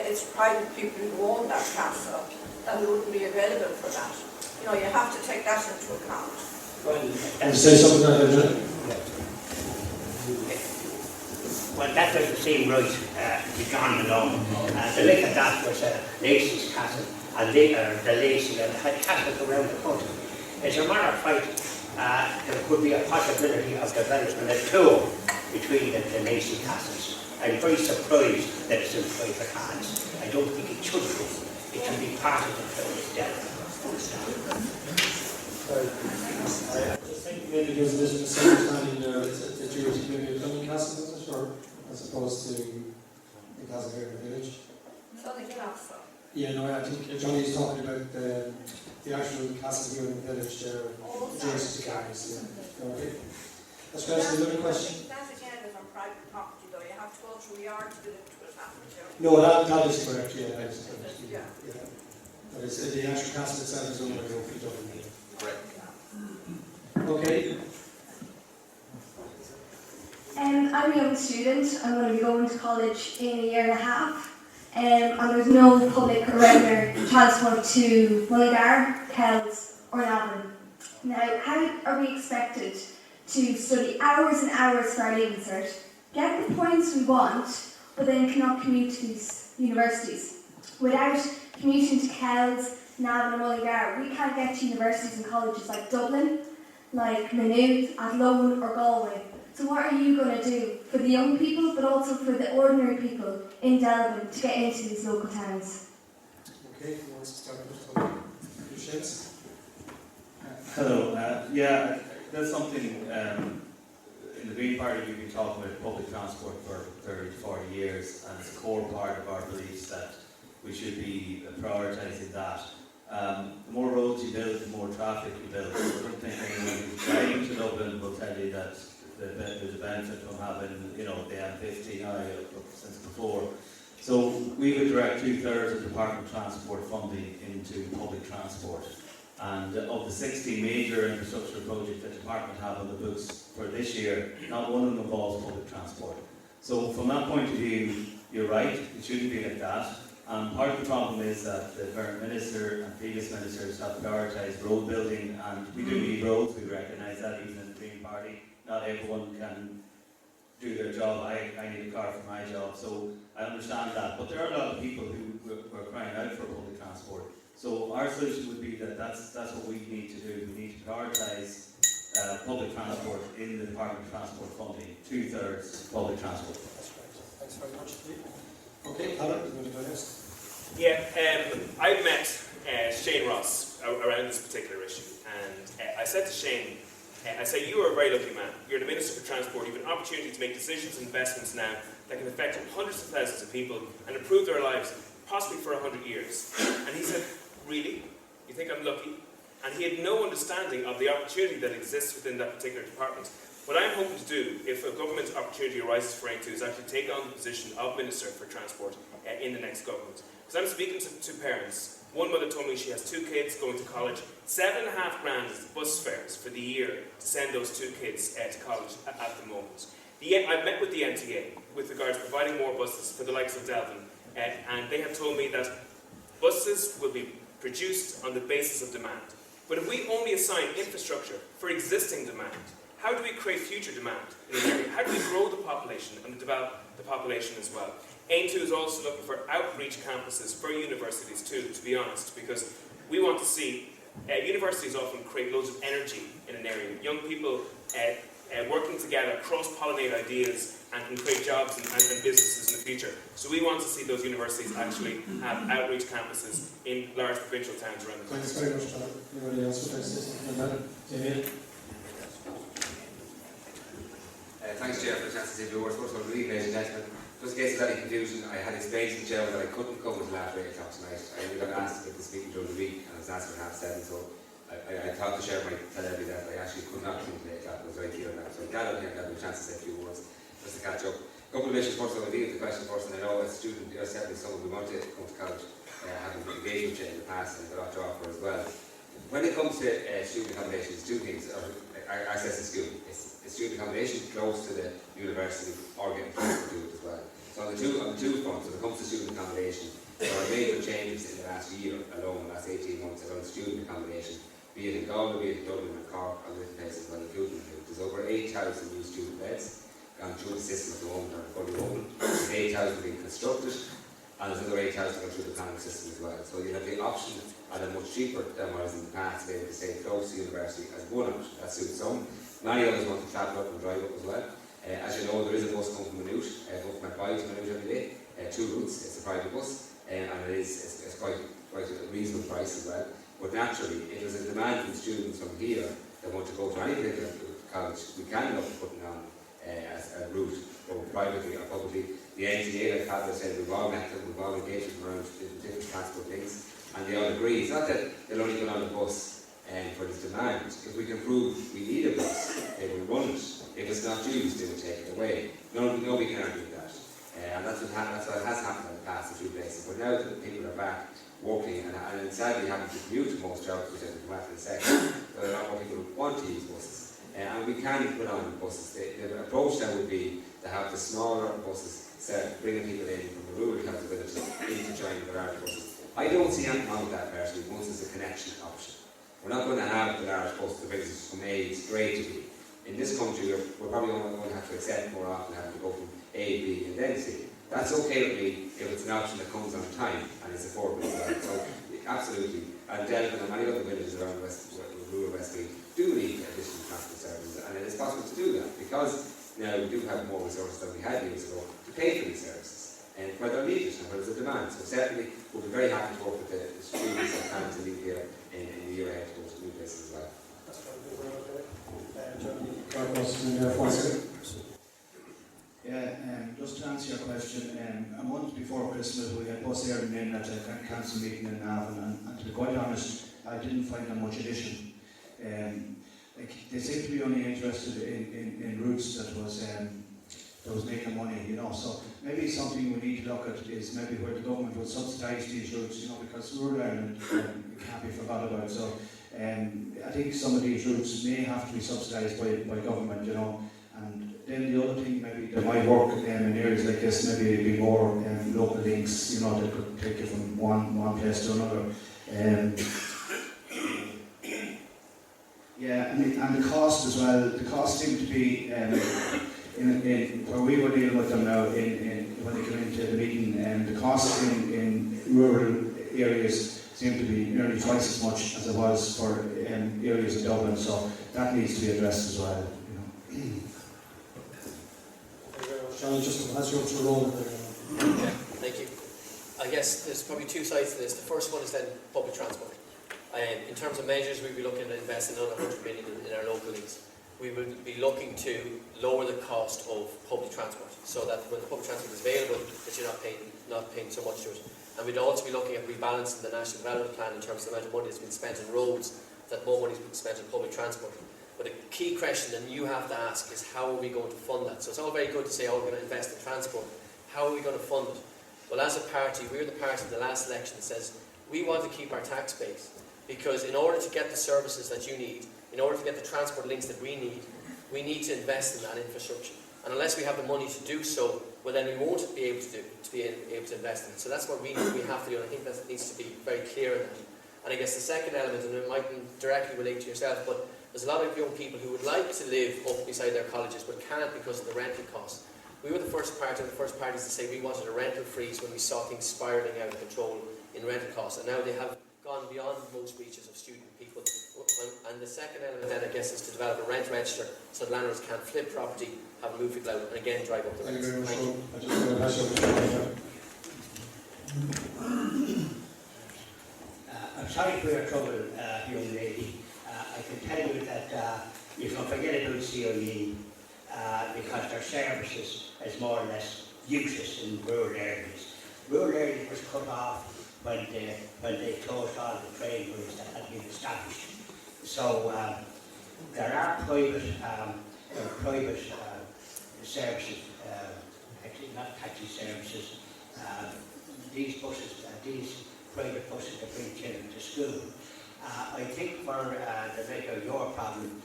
it's private people who own that castle, that it wouldn't be available for that? You know, you have to take that into account. And say something like that, Well, that doesn't seem right to John Malone. The link of that was Lacey's castle, and the Lacey and had castles around the country. As a matter of fact, there could be a possibility of developing a tour between the Lacey castles. I'm very surprised that it's in private hands. I don't think it should be. It should be part of the tour itself. I just think maybe there's a misunderstanding there that you were maybe a Dublin Castle, was it, or as opposed to the castle here in the village? Something castle. Yeah, no, I think Johnny's talking about the actual castle here in the village there, adjacent to Gael. Yeah. Okay. That's great. Another question? That again is on private property, though. You have have to go through a yard to get into it, haven't you? No, that is correct, yeah. That is correct, Yeah. yeah. That is, the actual castle itself is owned by the OPW. Correct. Okay. I'm a young student. I'm going to be going to college in a year and a half. And there's no public or regular transport to Mullingar, Kells or Navan. Now, how are we expected to study hours and hours for our leaving cert, get the points we want, but then cannot commute to these universities? Without commuting to Kells, Navan and Mullingar, we can't get to universities and colleges like Dublin, like Maynooth, Athlone or Galway. So what are you going to do for the young people, but also for the ordinary people in Delvin to get into these local towns? Okay, who wants to start with Shins? Hello. Yeah, there's something in the Green Party we've been talking about public transport for 30 to 40 years, and it's a core part of our beliefs that we should be prioritising that. The more roads you build, the more traffic you build. So I don't think anyone who's driving to Dublin will tell you that there's a benefit from having, the M50 now since before. So we would direct 2/3 of Department of Transport funding into public transport. And of the 60 major infrastructure projects that the Department have on the books for this year, not one of them involves public transport. So from that point of view, you're right, it shouldn't be like that. Part of the problem is that the current minister and previous ministers have prioritised road building, and we do need roads, we recognise that even in the Green Party. Not everyone can do their job. I need a car for my job, so I understand that. But there are a lot of people who are crying out for public transport. So our solution would be that's what we need to do. We need to prioritise public transport in the Department of Transport funding. 2/3 public transport. That's right. Thanks very much. Okay, Alan, you want to go next? Yeah, I met Shane Ross around this particular issue, and I said to Shane, I said, you are a very lucky man. You're the Minister for Transport. You have an opportunity to make decisions and investments now that can affect hundreds of thousands of people and improve their lives, possibly for 100 years. And he said, really? You think I'm lucky? And he had no understanding of the opportunity that exists within that particular department. What I'm hoping to do, if a government opportunity arises for Aontú, is actually take on the position of Minister for Transport in the next government. Because I'm speaking to parents. One mother told me she has 2 kids going to college. 7.5 grand is the bus fares for the year to send those 2 kids to college at the moment. I've met with the NTA with regards to providing more buses for the likes of Delvin, and they have told me that buses will be produced on the basis of demand. But if we only assign infrastructure for existing demand, how do we create future demand in an area? How do we grow the population and develop the population as well? Aontú is also looking for outreach campuses for universities too, to be honest, because we want to see universities often create loads of energy in an area. Young people working together, cross-pollinate ideas, and can create jobs and businesses in the future. So we want to see those universities actually have outreach campuses in large provincial towns around the country. Thanks very much, Alan. Anybody else would like to say something on that? Damien? Thanks, Chair, for the chance to say a few words. First of all, good evening, ladies and gentlemen. Just in case of any confusion, I had explained to the Chair that I couldn't come until after 8 o'clock tonight. I only got asked at this meeting during the week, and I was asked for 7:30, so I thought the Chair might tell everybody that I actually could not come until 8 o'clock. I was very clear on that. So I'm glad I'm here and got a chance to say a few words, just to catch up. A couple of issues first, I'll deal with the question first, and I know as a student, certainly someone we want to come to college, having engaged with you in the past and got a lot to offer as well. When it comes to student accommodation, there's 2 things, or access to school. It's student accommodation close to the university or getting close to it as well. So on the two fronts, when it comes to student accommodation, there are major changes in the last year alone, the last 18 months around student accommodation, be it in Gael, be it in Dublin and Cork, and different places as well, including here. There's over 8,000 new student beds gone through the system at the moment and fully open. There's 8,000 being constructed, and there's another 8,000 going through the planning system as well. So you have the option at a much cheaper than what was in the past to be able to stay close to university as one option. That suits some. Many others want to travel up and drive up as well. As you know, there is a bus coming from Maynooth, going from McMenamin to Maynooth every day. 2 routes, it's a private bus, and it's quite a reasonable price as well. But naturally, if there's a demand from students from here that want to go to any particular college, we can look at putting on as a route, both privately or publicly. The NTA, like Father said, we've all met them, we've all engaged them around different transport things, and they all agree. It's not that they'll only go on the bus for this demand. If we can prove we need a bus, they will run it. If it's not used, they will take it away. Nobody can argue with that. And that's what has happened in the past a few places. But now that people are back working and sadly having to commute to most jobs, which I will come back to in a second, a lot more people want to use buses. And we can put on buses. The approach then would be to have the smaller buses bringing people in from the rural county villages into joining the large buses. I don't see anything wrong with that personally, once there's a connection option. We're not going to have the large bus that brings us from A straight to B. In this country, we're probably only going to have to accept more often having to go from A, B, and then C. That's okay with me if it's an option that comes on time and is affordable as well. So, absolutely. And Delvin and many other villages around rural Westmeath do need additional transport services, and it is possible to do that because now we do have more resources than we had years ago to pay for these services, and where they're needed and where there's a demand. So certainly we'll be very happy to work with the students and plans to leave here in the year ahead to go to new places as well. Yeah, just to answer your question, a month before Christmas we had bus airing in at a council meeting in Navan, and to be quite honest, I didn't find them much addition. They seem to be only interested in routes that was making money, you know. So maybe something we need to look at is maybe where the government would subsidise these routes, you know, because rural Ireland can't be forgot about. So I think some of these routes may have to be subsidised by government, you know. And then the other thing maybe that might work in areas like this, maybe it'd be more local links, you know, that could take you from one place to another. Yeah, and the cost as well. The cost seemed to be in where we were dealing with them now when they came into the meeting. The cost in rural areas seemed to be nearly twice as much as it was for areas of Dublin. So that needs to be addressed as well. You know. Shall I just pass you up to Ronan there? Yeah, thank you. I guess there's probably two sides to this. The first one is then public transport. In terms of measures, we'll be looking at investing another 100 million in our local links. We will be looking to lower the cost of public transport, so that when the public transport is available, that you're not paying so much to it. And we'd also be looking at rebalancing the National Development Plan in terms of the amount of money that's been spent on roads, that more money has been spent on public transport. But a key question that you have to ask is, how are we going to fund that? So it's all very good to say, oh, we're going to invest in transport. How are we going to fund it? Well, as a party, we're the party in the last election that says we want to keep our tax base. Because in order to get the services that you need, in order to get the transport links that we need to invest in that infrastructure. And unless we have the money to do so, well then we won't be able to invest in it. So that's what we have to do, and I think that needs to be very clear in that. And I guess the second element, and it mightn't directly relate to yourself, but there's a lot of young people who would like to live up beside their colleges but can't because of the rental costs. We were the first parties to say we wanted a rental freeze when we saw things spiralling out of control in rental costs, and now they have gone beyond most reaches of student people. And the second element then, I guess, is to develop a rent register so that landlords can flip property, have a move it out, and again drive up the rents. Thank you very much. I just want to pass over to I'm sorry for your trouble, young lady. I can tell you that you can forget about COE because their services is more or less useless in rural areas. Rural areas was cut off when they closed all the trade routes that had been established. So there are private services, actually not taxi services, these private buses that bring children to school. I think for the matter of your problem,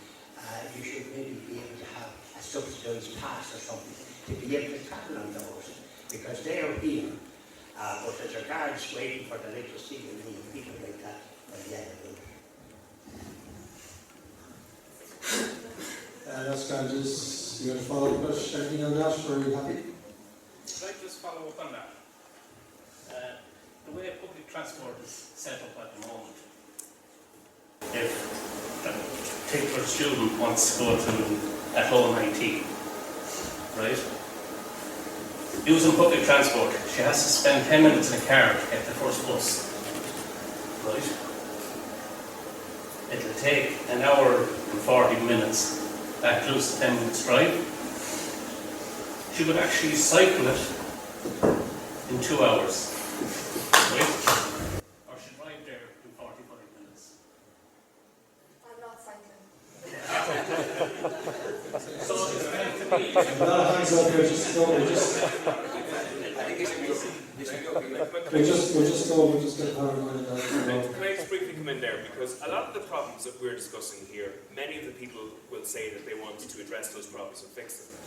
you should maybe be able to have a subsidised pass or something to be able to travel on those, because they are here. But there's a guards waiting for the little city and people like that by the end of the that's kind of just, you want to follow up question, anything on that, or are you happy? Could I just follow up on that? The way public transport is set up at the moment, if a particular student wants to go to a home IT, right? Using public transport, she has to spend 10 minutes in a car to get the first bus, right? It'll take an hour and 40 minutes, that includes the 10 minutes drive. She would actually cycle it in 2 hours, right? Or she'd drive there in 45 minutes. I'm not cycling. So it's meant to be. A lot of hands up here, just We'll just get power going on that. Can I just briefly come in there? Because a lot of the problems that we're discussing here, many of the people will say that they want to address those problems and fix them.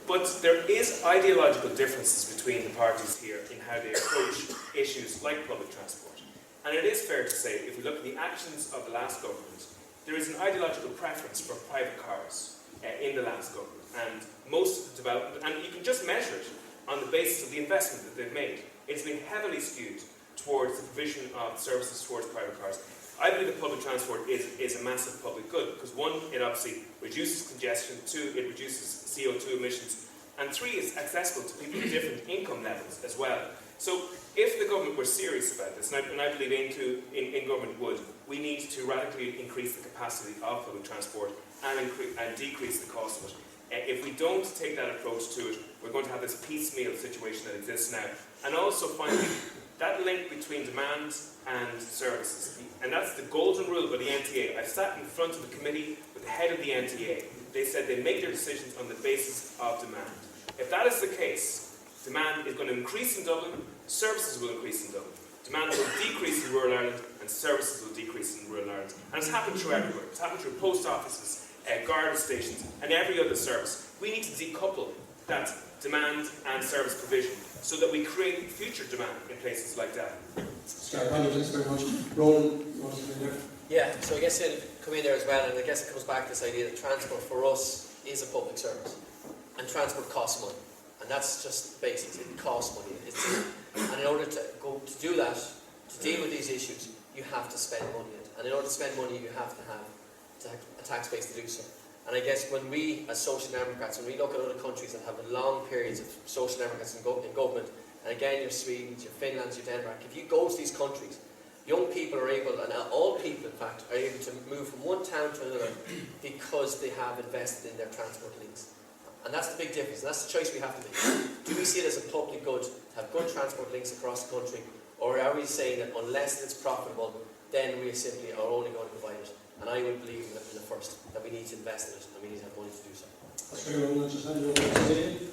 But there is ideological differences between the parties here in how they approach issues like public transport. And it is fair to say, if we look at the actions of the last government, there is an ideological preference for private cars in the last government. And most of the development, and you can just measure it on the basis of the investment that they've made. It's been heavily skewed towards the provision of services towards private cars. I believe that public transport is a massive public good because one, it obviously reduces congestion, two, it reduces CO2 emissions, and three, it's accessible to people with different income levels as well. So if the government were serious about this, and I believe in government would, we need to radically increase the capacity of public transport and decrease the cost of it. If we don't take that approach to it, we're going to have this piecemeal situation that exists now. And also, finally, that link between demand and services. And that's the golden rule by the NTA. I've sat in front of the committee with the head of the NTA. They said they make their decisions on the basis of demand. If that is the case, demand is going to increase in Dublin, services will increase in Dublin. Demand will decrease in rural Ireland, and services will decrease in rural Ireland. And it's happened through everywhere. It's happened through post offices, Garda stations, and every other service. We need to decouple that demand and service provision so that we create future demand in places like that. Thanks very much. Ronan, you want to come in there? Yeah, so I guess it'll come in there as well, and I guess it comes back to this idea that transport for us is a public service, and transport costs money, and that's just basics. It costs money, and in order to do that, to deal with these issues, you have to spend money, and in order to spend money, you have to have a tax base to do so. And I guess when we, as social democrats, when we look at other countries that have long periods of social democrats in government, and again, your Swedes, your Finlands, your Denmark, if you go to these countries, young people are able, and all people in fact, are able to move from one town to another because they have invested in their transport links. And that's the big difference, and that's the choice we have to make. Do we see it as a public good to have good transport links across the country, or are we saying that unless it's profitable, then we simply are only going to provide it? And I would believe in the first, that we need to invest in it, and we need to have money to do so. That's very well. Just hand it over to Damien.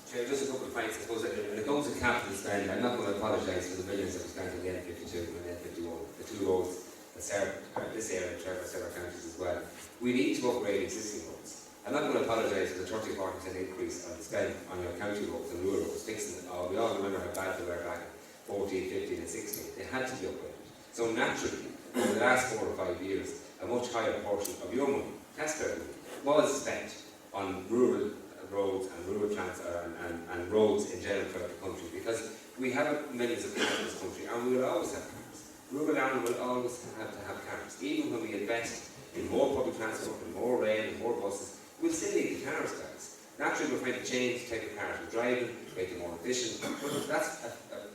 Chair, just a couple of points. I suppose that when it comes to capital spend, I'm not going to apologise for the millions that we spent on the N52 and the N51, the two roads that serve this area and several counties as well. We need to upgrade existing roads. I'm not going to apologise for the 30-40% increase on the spend on your county roads and rural roads, fixing it. We all remember how bad they were back in 14, 15 and 16. They had to be upgraded. So naturally, over the last 4 or 5 years, a much higher portion of your money, taxpayer money, was spent on rural roads and rural transport and roads in general throughout the country, because we have millions of cars in this country and we will always have cars. Rural Ireland will always have to have cars. Even when we invest in more public transport, and more rail and more buses, we'll still need the cars, guys. Naturally, we're trying to change the type of cars we're driving, make them more efficient, but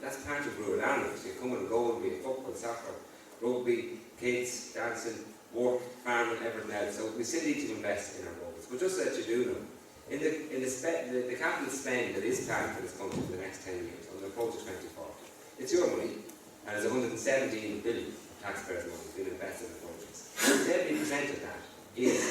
that's part of rural Ireland. So you come and go, be it football, soccer, rugby, kids, dancing, work, farming, everything else. So we still need to invest in our roads. But just to let you do know, the capital spend that is planned for this country for the next 10 years, on the approach to 2040, it's your money, and it's 117 billion taxpayers' money being invested in the countries. 70% of that is,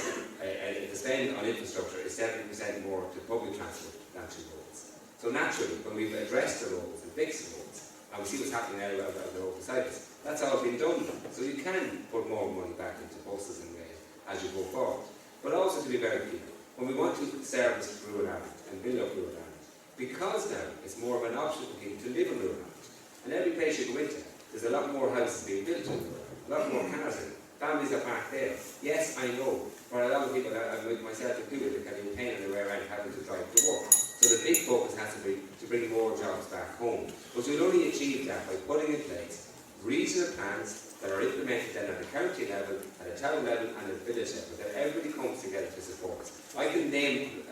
the spend on infrastructure is 70% more to public transport than to roads. So naturally, when we've addressed the roads and fixed the roads, and we see what's happening now on the road beside us, that's all been done. So you can put more money back into buses and rail as you go forward. But also, to be very clear, when we want to service rural Ireland and build up rural Ireland, because now it's more of an option for people to live in rural Ireland, and every place you go into, there's a lot more houses being built in rural Ireland, a lot more cars in, families are parked there. Yes, I know, for a lot of people, myself included, it can be a pain in the way around having to drive to work. So the big focus has to be to bring more jobs back home. But you'll only achieve that by putting in place regional plans that are implemented then at the county level, at a town level and at a village level, that everybody comes together to support us. I can name,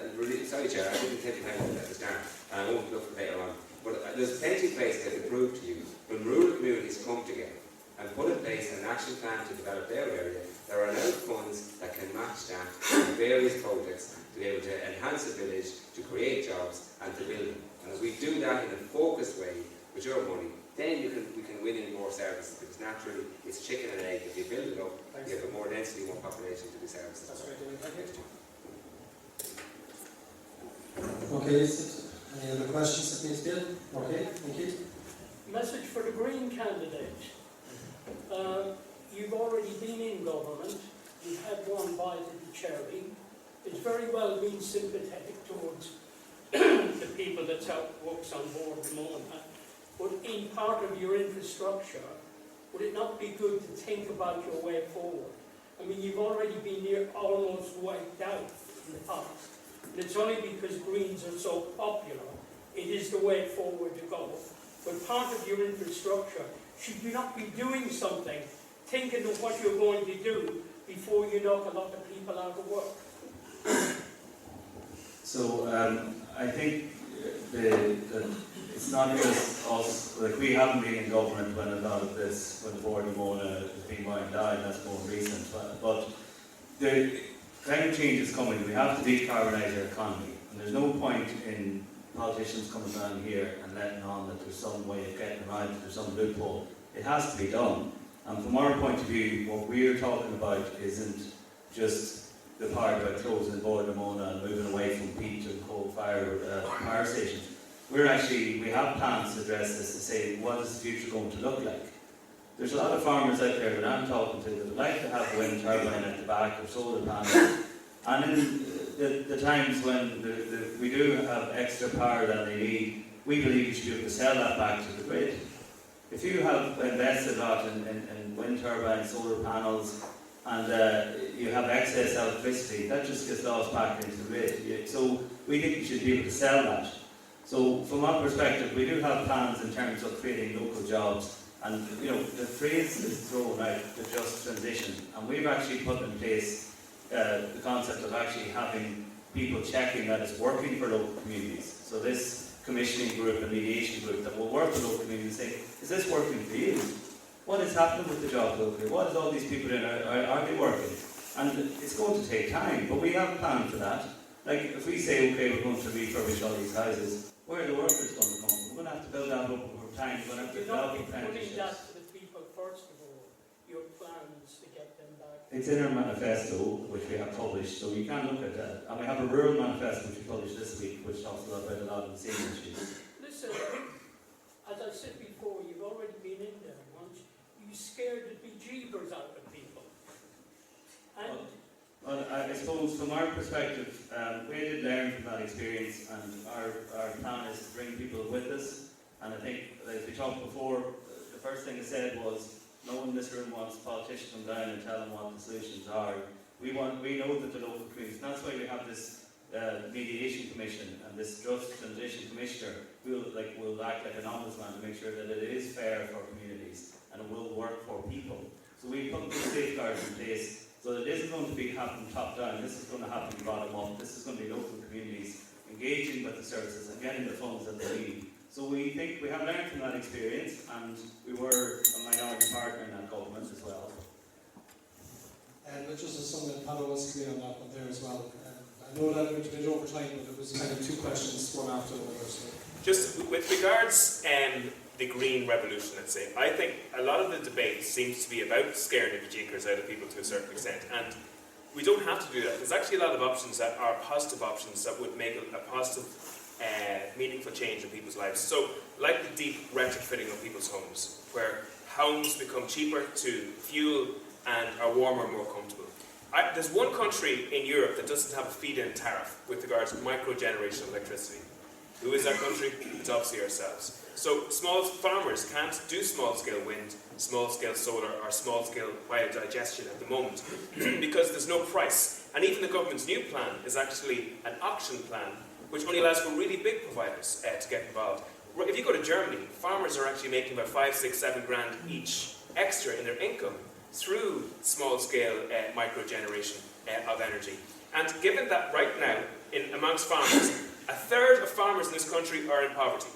sorry Chair, I didn't take time at the start, and I won't look later on, but there's plenty of places that can prove to you when rural communities come together and put in place an action plan to develop their area, there are enough funds that can match that in various projects to be able to enhance the village, to create jobs and to build them. And as we do that in a focused way with your money, then we can win in more services, because naturally it's chicken and egg. If you build it up, you have a more density, more population to be services. That's right, thank you. Okay, Any other questions that needs to be? Okay, thank you. Message for the Green candidate. You've already been in government. You've had one bite at the cherry. It's very well being sympathetic towards the people that's out works on board at the moment. But in part of your infrastructure, would it not be good to think about your way forward? I mean, you've already been near almost wiped out in the past. And it's only because Greens are so popular, it is the way forward to go. But part of your infrastructure, should you not be doing something, thinking of what you're going to do before you knock a lot of people out of work? So I think it's not just us, like we haven't been in government when a lot of this, when the board of Mona has been wound down, that's more recent, but the climate change is coming. We have to decarbonise our economy, and there's no point in politicians coming down here and letting on that there's some way of getting around it, there's some loophole. It has to be done. And from our point of view, what we're talking about isn't just the part about closing the board of Mona and moving away from peat and coal-fired power stations. We have plans to address this and say, what is the future going to look like? There's a lot of farmers out there that I'm talking to that would like to have a wind turbine at the back or solar panels. And in the times when we do have extra power than they need, we believe we should be able to sell that back to the grid. If you have invested a lot in wind turbines, solar panels, and you have excess electricity, that just gets lost back into the grid. So we think you should be able to sell that. So from our perspective, we do have plans in terms of creating local jobs. And you know, the phrase is thrown out, the just transition. And we've actually put in place the concept of actually having people checking that it's working for local communities. So this commissioning group and mediation group that will work with local communities and say, is this working for you? What is happening with the jobs locally? What is all these people doing? Are they working? And it's going to take time, but we have a plan for that. Like if we say, okay, we're going to refurbish all these houses, where are the workers going to come from? We're going to have to build that up over time. We're going to have to develop apprenticeships. Putting that to the people first of all, your plans to get them back. It's in our manifesto, which we have published, so you can look at that. And we have a rural manifesto, which we published this week, which talks about a lot of the same issues. Listen, as I said before, you've already been in there once. You scared the bejeebers out of people. And well, I suppose from our perspective, we did learn from that experience, and our plan is to bring people with us. And I think, as we talked before, the first thing I said was, no one in this room wants politicians to come down and tell them what the solutions are. We know that the local communities, and that's why we have this mediation commission and this just transition commissioner who will act like an ombudsman to make sure that it is fair for communities and it will work for people. So we put these safeguards in place so that it isn't going to be happening top down, this is going to happen bottom up, this is going to be local communities engaging with the services and getting the funds that they need. So we think we have learned from that experience, and we were a minority partner in that government as well. And just as someone that Paolo wants to be on that one there as well. I know that went a bit over time, but it was kind of two questions, one after the other. So. Just with regards the green revolution, let's say, I think a lot of the debate seems to be about scaring the bejeekers out of people to a certain extent, and we don't have to do that. There's actually a lot of options that are positive options that would make a positive, meaningful change in people's lives. So, like the deep retrofitting of people's homes, where homes become cheaper to fuel and are warmer and more comfortable. There's one country in Europe that doesn't have a feed-in tariff with regards to micro-generation of electricity. Who is that country? It's obviously ourselves. So small farmers can't do small-scale wind, small-scale solar, or small-scale biodigestion at the moment because there's no price. And even the government's new plan is actually an auction plan which only allows for really big providers to get involved. If you go to Germany, farmers are actually making about 5, 6, 7 grand each extra in their income through small-scale micro-generation of energy. And given that right now, amongst farmers, a third of farmers in this country are in poverty.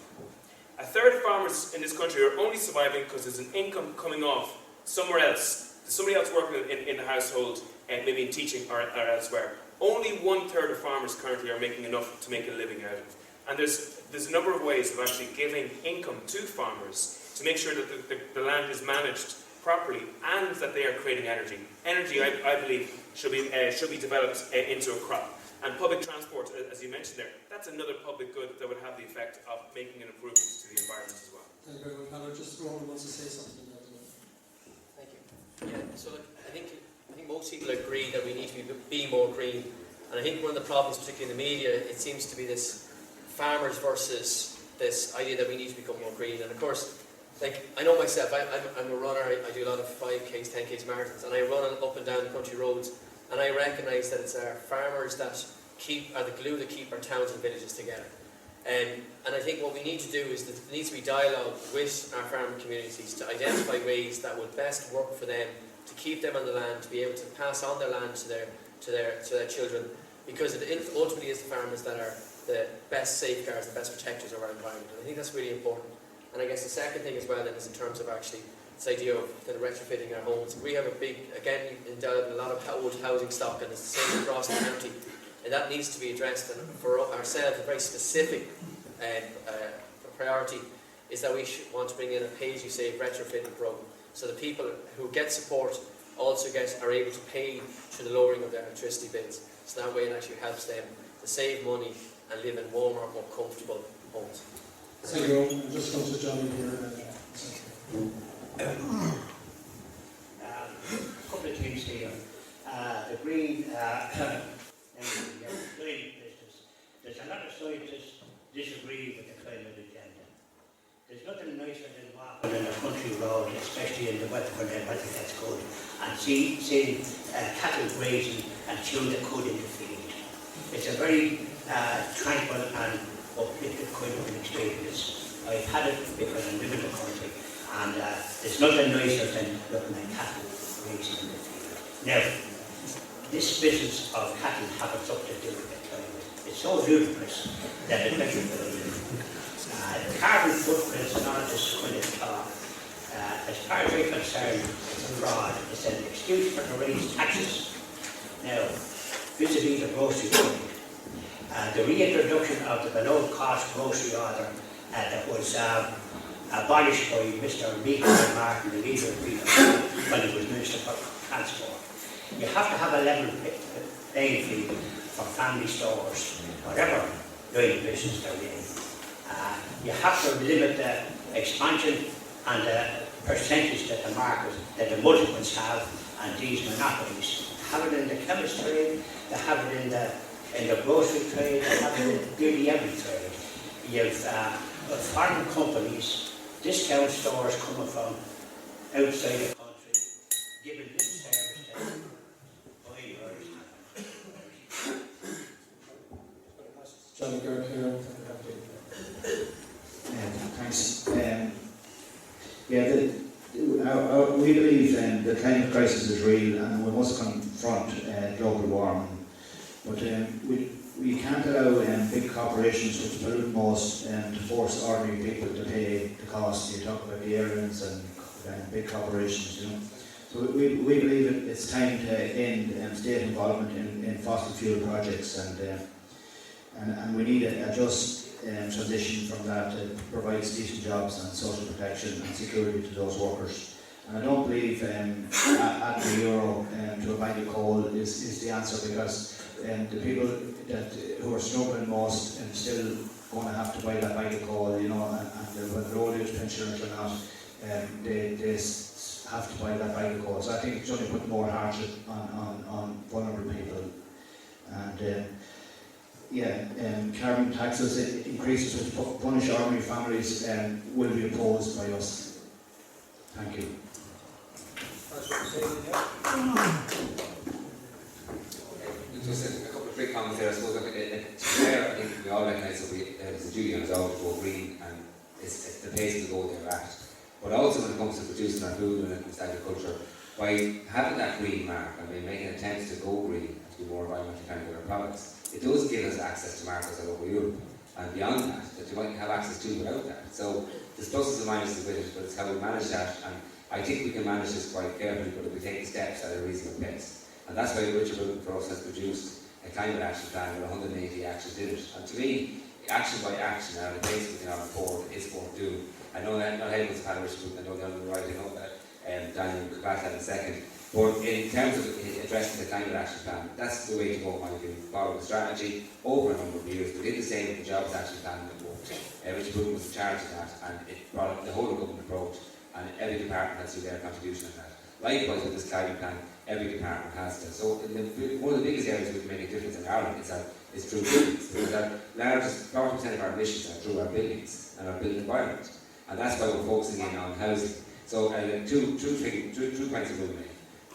A third of farmers in this country are only surviving because there's an income coming off somewhere else. There's somebody else working in the household, maybe in teaching or elsewhere. Only 1/3 of farmers currently are making enough to make a living out of. And there's a number of ways of actually giving income to farmers to make sure that the land is managed properly and that they are creating energy. Energy, I believe, should be developed into a crop. And public transport transport, as you mentioned there, that's another public good that would have the effect of making an improvement to the environment as well. Thank you very much, Conor. Just Ronan wants to say something. Thank you. Yeah, so look, I think most people agree that we need to be more green. And I think one of the problems, particularly in the media, it seems to be this farmers versus this idea that we need to become more green. And of course, like, I know myself, I'm a runner, I do a lot of 5Ks, 10Ks, marathons, and I run up and down the country roads, and I recognise that it's our farmers that are the glue that keep our towns and villages together. And I think what we need to do is that there needs to be dialogue with our farming communities to identify ways that would best work for them, to keep them on the land, to be able to pass on their land to their children, because it ultimately is the farmers that are the best safeguards and best protectors of our environment. And I think that's really important. And I guess the second thing as well then is in terms of actually this idea of kind of retrofitting our homes. We have a big, again in Delvin, a lot of old housing stock, and it's the same across the county. And that needs to be addressed. And for ourselves, a very specific priority is that we want to bring in a pay-as-you-save retrofitting program, so the people who get support also are able to pay through the lowering of their electricity bills. So that way it actually helps them to save money and live in warmer, more comfortable homes. Thank you. I'm just going to Johnny here. A couple of things here. The green business. There's a lot of scientists disagree with the climate agenda. There's nothing nicer than walking on a country road, especially in the weather when the weather gets good, and seeing cattle grazing and chewing the cud in the field. It's a very tranquil and uplifting kind of an experience. I've had it because I live in the country, and there's nothing nicer than looking at cattle grazing in the field. Now, this business of cattle having something to do with the climate, it's so ludicrous that it makes it believe. The carbon footprints and all this kind of talk, as far as I'm concerned, it's a fraud. It's an excuse for to raise taxes. Now, vis-a-vis the grocery trade, the reintroduction of the below-cost grocery order that was abolished by Mr. Martin, the leader of Peadar, when he was Minister for Transport. You have to have a level playing field for family stores, whatever line of business they're in. You have to limit the expansion and the percentage that the market, that the multiples have, and these monopolies. They have it in the chemist trade, they have it in the grocery trade, they have it in nearly every trade. You have foreign companies, discount stores coming from outside the country, giving this service to buyers. Johnny Guirke here. Thanks. We believe the climate crisis is real and we must confront global warming. But we can't allow big corporations which pollute most to force ordinary people to pay the cost. You talk about the airlines and big corporations, you know. So we believe it's time to end state involvement in fossil fuel projects, and we need a just transition from that to provide decent jobs and social protection and security to those workers. And I don't believe adding €1 to a bag of coal is the answer, because the people who are struggling most and still going to have to buy that bag of coal, you know, and whether they're old age pensioners or not, they have to buy that bag of coal. So I think it's only put more hardship on vulnerable people. And carbon taxes increases which punish ordinary families will be opposed by us. Thank you. Just a couple of quick comments there. I suppose I think we all recognise that it's a duty on us all to go green, and it's the pace to go there at. But also when it comes to producing our food and when it comes to agriculture, by having that green mark and making attempts to go green and to be more environmentally friendly with our products, it does give us access to markets all over Europe, and beyond that you might have access to without that. So there's pluses and minuses with it, but it's how we manage that, and I think we can manage this quite carefully, but if we take the steps at a reasonable pace. And that's why Richard Wilton for us has produced a climate action plan with 180 actions in it. And to me, action by action, and the pace we can have forward is worth doing. I know that not everyone's had Richard Wilton, I know they're on the right, I know that Daniel will come back to that in a second. But in terms of addressing the climate action plan, that's the way to go, in my view. Follow the strategy over a number of years. We did the same with the jobs action plan that worked. Richard Boone was in charge of that, and it brought the whole of government approach, and every department has to do their contribution on that. Likewise with this climate plan, every department has to. So one of the biggest areas we can make a difference in Ireland is through buildings. Because our largest 40% of our emissions are through our buildings and our built environment. And that's why we're focusing in on housing. So two points of movement.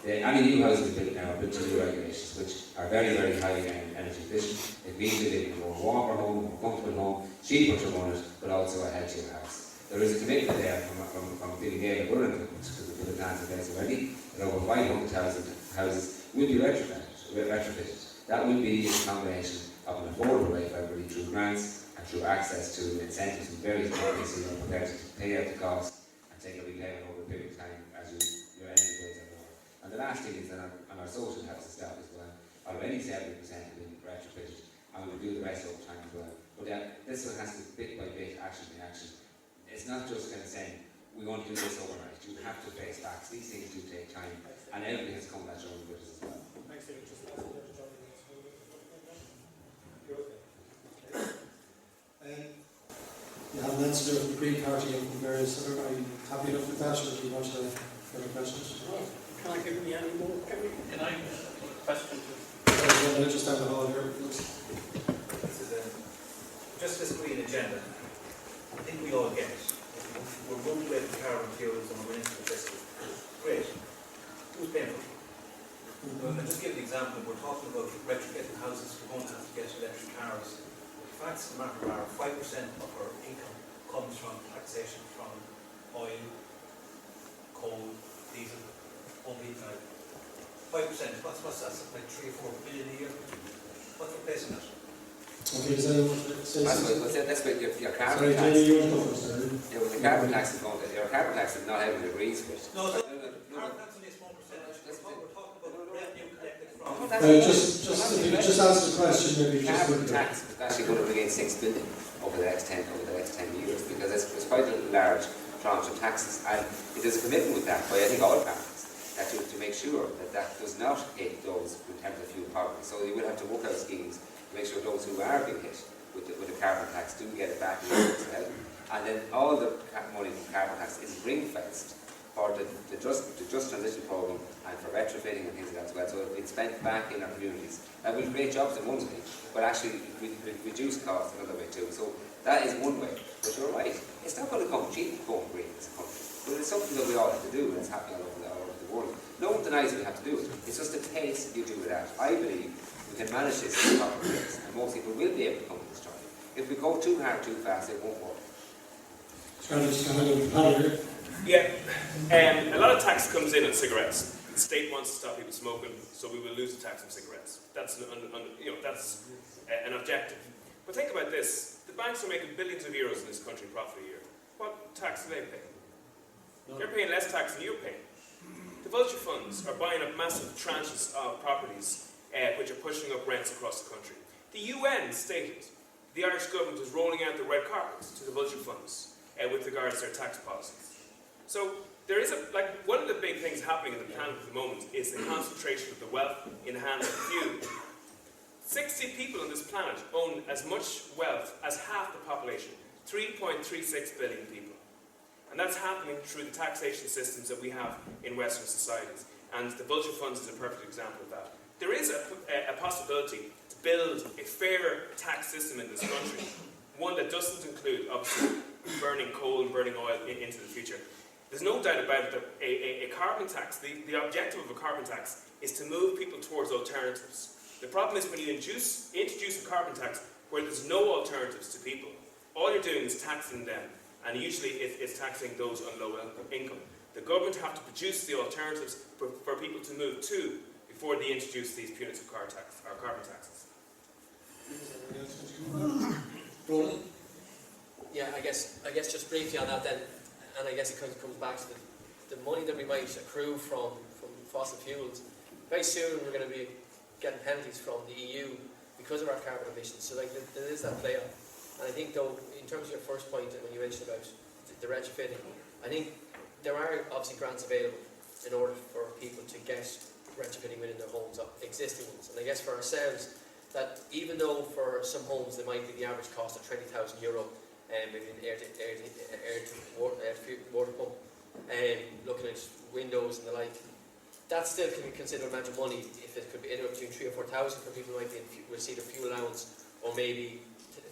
Any new houses built now are built to new regulations, which are very, very high energy efficient. It means you live in a more warmer home, more comfortable home, cheaper to run it, but also a healthier house. There is a commitment there from Gael and Ronan, because we put the plans in place already, that over 500,000 houses will be retrofitted. That will be a combination of an affordable way for everybody through grants and through access to incentives from various companies who are prepared to pay out the cost and take a repayment over a period of time as your energy bills are lower. And the last thing is that on our social housing staff as well, already 70% have been retrofitted, and we will do the rest over time as well. But this one has to bit by bit, action by action. It's not just kind of saying, we want to do this overnight. You have to face facts. These things do take time, and everybody has to come at their own with us as well. Thanks, David. Just last word to John. You have an answer of the Green Party and from various other. Are you happy enough with that, or do you want to further questions? Can I give me any more? Can I put a question to? Just down the hall here. This is just this green agenda. I think we all get it. We're moving away from carbon fuels and we're into electricity. Great. Who's paying for it? Well, I'll just give an example. We're talking about retrofitting houses. We're going to have to get electric cars. The facts of the matter are 5% of our income comes from taxation from oil, coal, diesel, home heat and 5%. What's that? Something like 3 or 4 billion a year. What's replacing that? Okay, so that's what your carbon sorry, tax. Jamie, you want to go first, sorry. Yeah, well, the carbon tax is going to, your carbon tax is not everyone agrees with. No, carbon tax is only a small percentage. We're talking about revenue collected from. If you could just answer the question, maybe just carbon tax is actually going to bring in 6 billion over the next 10 years, because it's quite a large tranche of taxes, and there's a commitment with that by I think all parties to make sure that does not hit those in terms of fuel poverty. So you will have to work out schemes to make sure those who are being hit with the carbon tax do get it back in the and then all the money from carbon tax is ring-fenced for the Just Transition Programme and for retrofitting and things like that as well. So it's spent back in our communities. That will create jobs in one way, but actually reduce costs another way too. So that is one way. But you're right, it's not going to come cheap going green in this country. But it's something that we all have to do, and it's happening all over the world. No one denies we have to do it. It's just the pace you do it at. I believe we can manage this at a proper pace, and most people will be able to come to this job. If we go too hard, too fast, it won't work. Yeah, a lot of tax comes in on cigarettes. The state wants to stop people smoking, so we will lose the tax on cigarettes. That's that's an objective. But think about this: the banks are making billions of euros in this country profit a year. What tax do they pay? They're paying less tax than you're paying. The vulture funds are buying up massive tranches of properties, which are pushing up rents across the country. The UN stated the Irish government is rolling out the red carpets to the vulture funds with regards to their tax policies. So there is one of the big things happening in the planet at the moment is the concentration of the wealth in the hands of a few. 60 people on this planet own as much wealth as half the population, 3.36 billion people. And that's happening through the taxation systems that we have in Western societies. And the vulture funds is a perfect example of that. There is a possibility to build a fair tax system in this country, one that doesn't include, obviously, burning coal and burning oil into the future. There's no doubt about it that a carbon tax, the objective of a carbon tax is to move people towards alternatives. The problem is when you introduce a carbon tax where there's no alternatives to people, all you're doing is taxing them, and usually it's taxing those on low income. The government have to produce the alternatives for people to move to before they introduce these punitive carbon taxes. Ronan? Yeah, I guess just briefly on that then, and I guess it comes back to the money that we might accrue from fossil fuels. Very soon we're going to be getting penalties from the EU because of our carbon emissions. So there is that play off. And I think though, in terms of your first point when you mentioned about the retrofitting, I think there are obviously grants available in order for people to get retrofitting within their homes, existing ones. And I guess for ourselves, that even though for some homes there might be the average cost of €20,000 maybe an air to water pump, looking at windows and the like, that still can be considered a amount of money if it could be anywhere between 3,000 or 4,000 for people who might be receive a fuel allowance, or maybe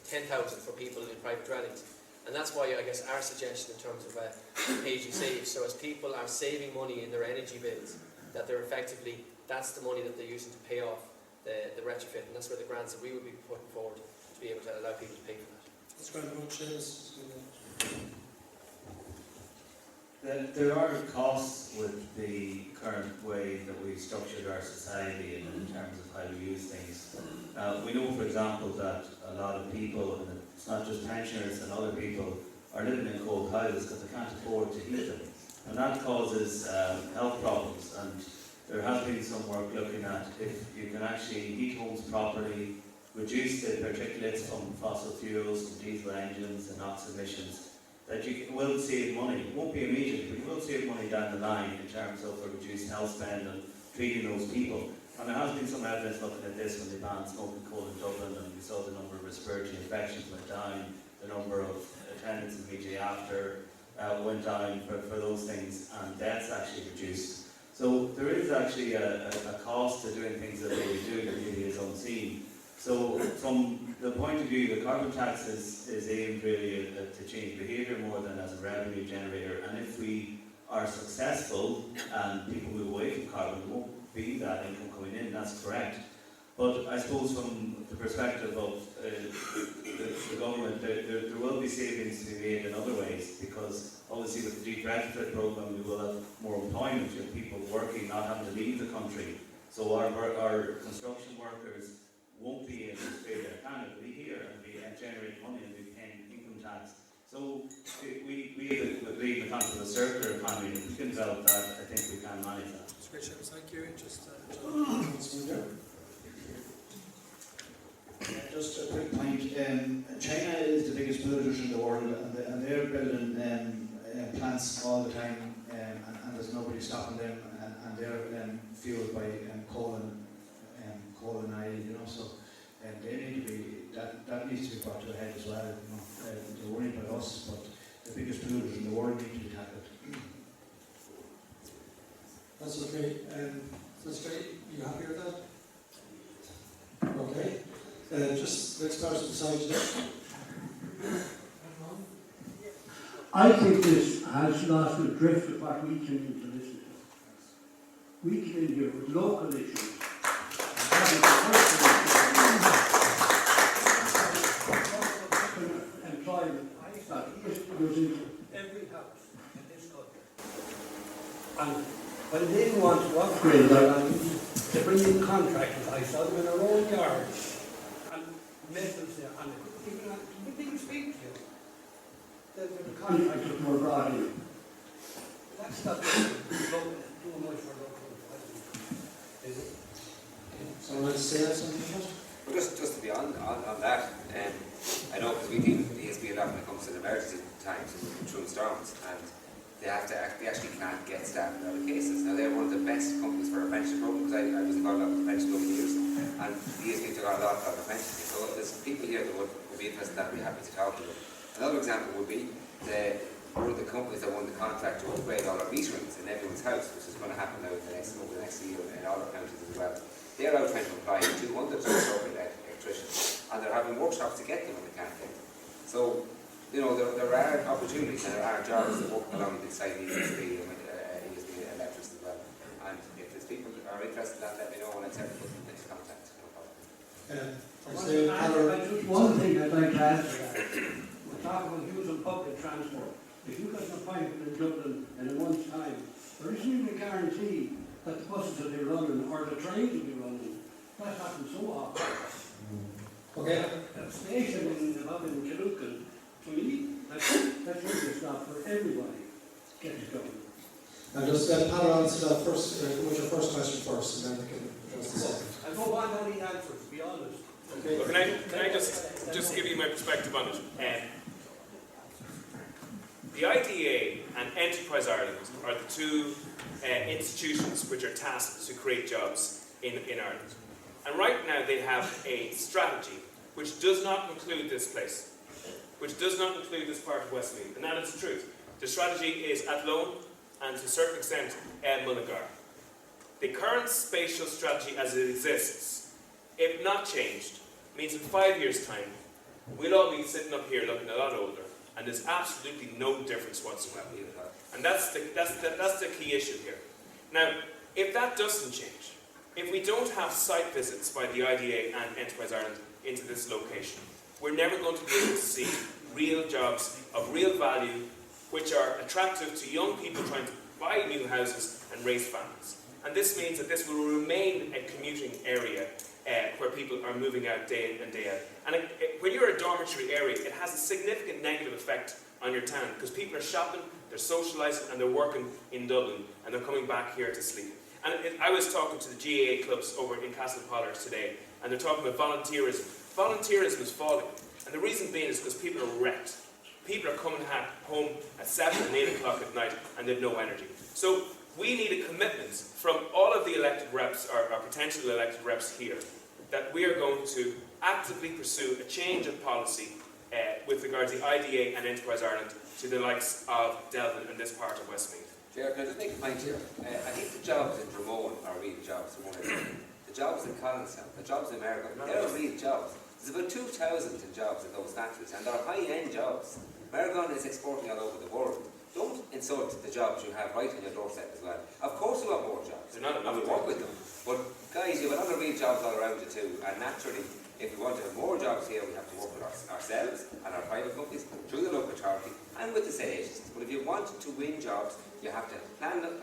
10,000 for people in private dwellings. And that's why I guess our suggestion in terms of pay as you save, so as people are saving money in their energy bills, that they're effectively, that's the money that they're using to pay off the retrofit, and that's where the grants that we would be putting forward to be able to allow people to pay for that. That's grand about Séamus. There are costs with the current way that we've structured our society in terms of how we use things. We know, for example, that a lot of people, and it's not just pensioners and other people, are living in cold houses because they can't afford to heat them. And that causes health problems. And there has been some work looking at if you can actually heat homes properly, reduce the particulates from fossil fuels, from diesel engines and NOx emissions, that you will save money. It won't be immediate, but you will save money down the line in terms of a reduced health spend and treating those people. And there has been some evidence looking at this when they banned smoking coal in Dublin, and we saw the number of respiratory infections went down, the number of attendants immediately after went down for those things, and deaths actually reduced. So there is actually a cost to doing things the way we do that really is unseen. So from the point of view, the carbon tax is aimed really to change behaviour more than as a revenue generator. And if we are successful and people move away from carbon, there won't be that income coming in, that's correct. But I suppose from the perspective of the government, there will be savings to be made in other ways, because obviously with the deep retrofit programme we will have more employment, you have people working, not having to leave the country. So our construction workers won't be in Australia, Canada, be here and generate money and be paying income tax. So we believe in the concept of a circular economy, and if we can develop that, I think we can manage that. That's great, Séamus. Thank you. Just a quick point. China is the biggest polluter in the world, and they're building plants all the time, and there's nobody stopping them, and they're fueled by coal and oil, you know. So they need to be that needs to be brought to a head as well. You know, they're worried about us, but the biggest polluters in the world need to be tackled. That's okay. That's great. You happy with that? Okay. Just next person beside you. I think this has lost the drift of what we came in to listen to. We came in here with local issues. Employment that goes into every house in this country. And when they want to upgrade their land, they bring in contractors. I saw them in their own yards and metals there, and they didn't speak to you. The contractors were brought in. That's not too much for local employment, is it? Someone like to say something? Well, just to be on that, I know because we deal with the ESB a lot when it comes to emergency times and through storms, and they actually can't get staff in other cases. Now they're one of the best companies for a pension program, because I was involved with the pension over the years, and the ESB took on a lot of the pension. So there's people here that would be interested in that, we'd be happy to talk to them. Another example would be one of the companies that won the contract to upgrade all our meterings in everyone's house, which is going to happen now over the next year in all our counties as well. They're out trying to apply 200 electricians, and they're having workshops to get them when they can't get them. So, you know, there are opportunities and there are jobs that work along beside ESB electrics as well. And if there's people that are interested in that, let me know, and I'll send them into contact. No problem. Just one thing I'd like to add to that. We're talking about using public transport. If you got an appointment in Dublin in a month's time, there isn't even a guarantee that the buses will be running or the trains will be running. That happens so often. Okay. A station in Killucan, to me, that's really a stop for everybody. Get it going. And just Peadar, answer that first. Come with your first question first, and then we can address the second. I don't want any answers, to be honest. Okay. Well, can I just give you my perspective on it? The IDA and Enterprise Ireland are the two institutions which are tasked to create jobs in Ireland. And right now they have a strategy which does not include this place, which does not include this part of Westmeath, and that is the truth. The strategy is Athlone and to a certain extent Mullingar. The current spatial strategy as it exists, if not changed, means in 5 years' time we'll all be sitting up here looking a lot older, and there's absolutely no difference whatsoever. And that's the key issue here. Now, if that doesn't change, if we don't have site visits by the IDA and Enterprise Ireland into this location, we're never going to be able to see real jobs of real value which are attractive to young people trying to buy new houses and raise families. And this means that this will remain a commuting area where people are moving out day in and day out. And when you're a dormitory area, it has a significant negative effect on your town because people are shopping, they're socialising, and they're working in Dublin, and they're coming back here to sleep. And I was talking to the GAA clubs over in Castlepollard today, and they're talking about volunteerism. Volunteerism is falling, and the reason being is because people are wrecked. People are coming home at 7 and 8 o'clock at night, and they've no energy. So we need a commitment from all of the elected reps, or potential elected reps here, that we are going to actively pursue a change of policy with regard to the IDA and Enterprise Ireland to the likes of Delvin and this part of Westmeath. Chair, can I just make a point here? I think the jobs in Ramon are real jobs. The jobs in Collinstown, the jobs in America, they're real jobs. There's about 2,000 jobs in those factories, and they're high-end jobs. American is exporting all over the world. Don't insult the jobs you have right on your doorstep as well. Of course you want more jobs, and we work with them. But guys, you've got other real jobs all around you too, and naturally, if we want to have more jobs here, we have to work with ourselves and our private companies, through the local authority, and with the state agencies. But if you want to win jobs, you have to plan them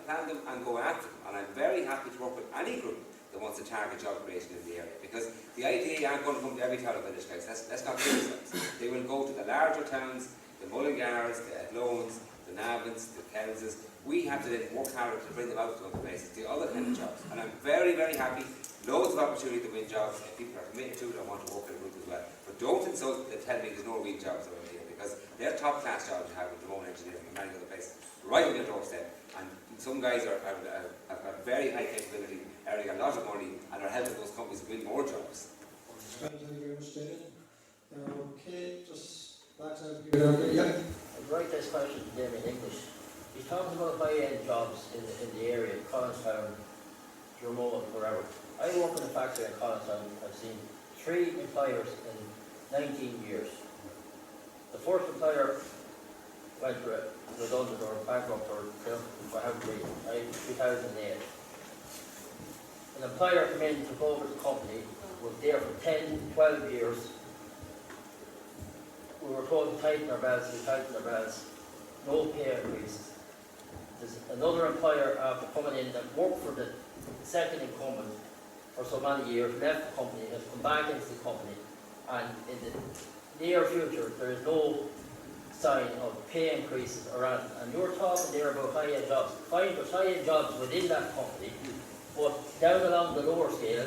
and go after them. And I'm very happy to work with any group that wants to target job creation in the area, because the IDA aren't going to come to every town in this place. Let's not kid ourselves. They will go to the larger towns, the Mullingars, the Atlones, the Navins, the Kelses. We have to then work harder to bring them out to other places, the other kind of jobs. And I'm very, very happy. Loads of opportunity to win jobs, and people are committed to it and want to work in a group as well. But don't insult and tell me there's no real jobs around here, because they're top class jobs you have with remote engineering and many other places, right on your doorstep. And some guys have got very high capability, earning a lot of money, and are helping those companies win more jobs. Thank you very much, David. Okay, just back to Guirke. Yeah. I'd write this question to Damien in English. He's talking about high-end jobs in the area, Collinstown, Remote, wherever. I work in a factory in Collinstown. I've seen 3 employers in 19 years. The first employer went redundant or bankrupt or for however reason, 2008. An employer came in, took over the company, was there for 10, 12 years. We were told to tighten our belts, we tightened our belts, no pay increases. There's another employer after coming in that worked for the second incumbent for so many years, left the company, has come back into the company, and in the near future there is no sign of pay increases around. And you're talking there about high-end jobs. Fine, there's high-end jobs within that company, but down along the lower scale,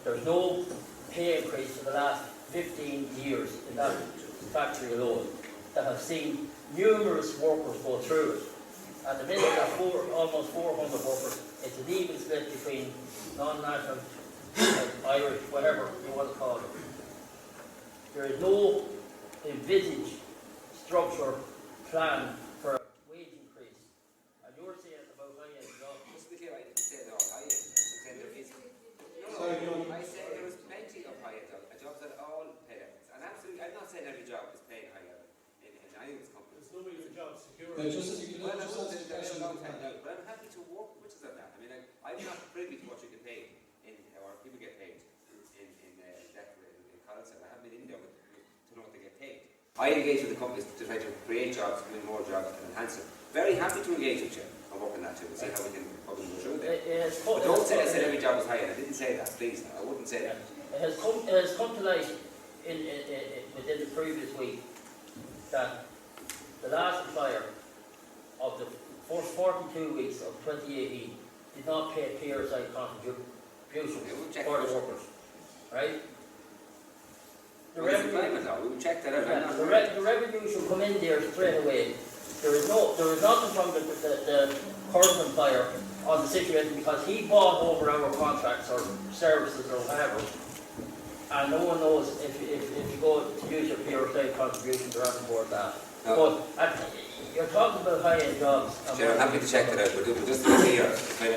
there's no pay increase for the last 15 years in that factory alone that have seen numerous workers go through it. At the minute, there are almost 400 workers. It's an even split between non-national, Irish, whatever you want to call it. There is no envisaged structure plan for a wage increase. And you're saying about high-end jobs. Just to be clear, I didn't say they're all high-end. I said there is plenty of high-end jobs that all pay levels. And absolutely, I'm not saying every job is paid high level in any of these companies. There's no real job security. Just as you can Well, but I'm happy to work with you on that. I mean, I'm not privy to what you get paid, or people get paid in Collinstown. I haven't been in there to know what they get paid. I engage with the companies to try to create jobs, win more jobs, and enhance them. Very happy to engage with you and work on that too, and see how we can go through there. But don't say I said every job was high, and I didn't say that, please. I wouldn't say that. It has come to light within the previous week that the last employer of the first 42 weeks of 2018 did not pay PRSI contributions for the workers, right? The revenue should come in there straight away there is nothing from the current employer on the situation because he bought over our contracts or services or whatever. And no one knows if you go to use your PRSA contributions or anything toward that. No. But you're talking about high-end jobs. Sure, I'm happy to check that out, but just to be clear,